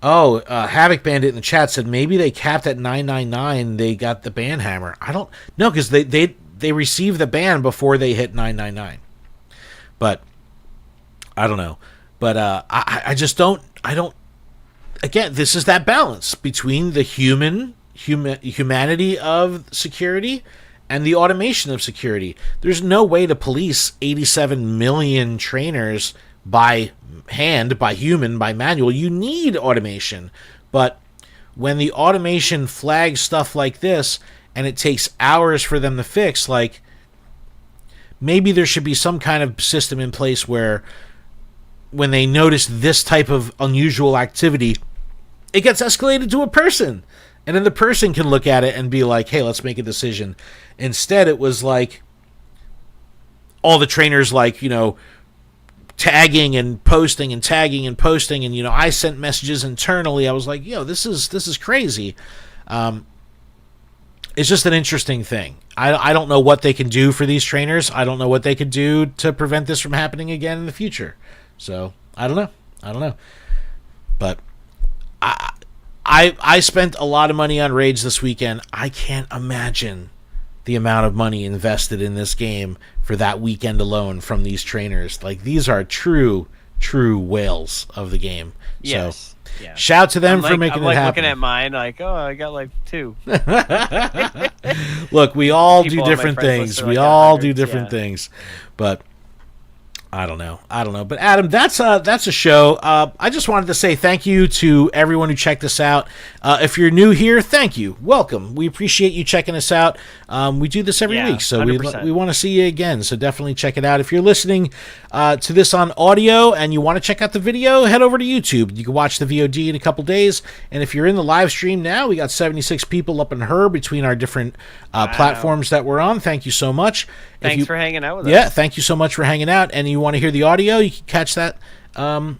Havoc Bandit in the chat said maybe they capped at 999, they got the ban hammer. I don't know because they received the ban before they hit 999. But I don't know. But I just don't. Again, this is that balance between the humanity of security and the automation of security. There's no way to police 87 million trainers by hand, by human, by manual. You need automation. But when the automation flags stuff like this and it takes hours for them to fix, like, maybe there should be some kind of system in place where when they notice this type of unusual activity, it gets escalated to a person. And then the person can look at it and be like, hey, let's make a decision. Instead, it was like all the trainers, like, tagging and posting and tagging and posting. And, I sent messages internally. I was like, this is crazy. It's just an interesting thing. I don't know what they can do for these trainers. I don't know what they could do to prevent this from happening again in the future. So, I don't know. But I spent a lot of money on raids this weekend. I can't imagine the amount of money invested in this game for that weekend alone from these trainers. Like, these are true whales of the game. Yes. So, yeah. Shout to them for making it happen. I'm looking at mine like, oh, I got like 2. Look, we all People do on my different friends things. list are We like all 100, do different yeah. things. But I don't know. But Adam, that's a show. I just wanted to say thank you to everyone who checked us out. If you're new here, thank you. Welcome. We appreciate you checking us out. We do this every week, so 100%. we want to see you again. So definitely check it out. If you're listening to this on audio and you want to check out the video, head over to YouTube. You can watch the VOD in a couple days. And if you're in the live stream now, we got 76 people up in her between our different platforms that we're on. Thank you so much. Thanks for hanging out with us. Yeah, thank you so much for hanging out. And you want to hear the audio, you can catch that on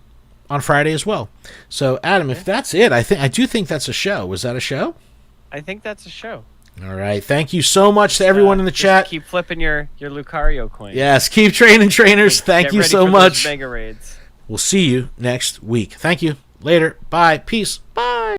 Friday as well. So, Adam, if that's it, I do think that's a show. Was that a show? I think that's a show. All right. Thank you so much to everyone in the chat. Keep flipping your Lucario coin. Yes, keep training, trainers. Thank you so much. Mega raids. We'll see you next week. Thank you. Later. Bye. Peace. Bye.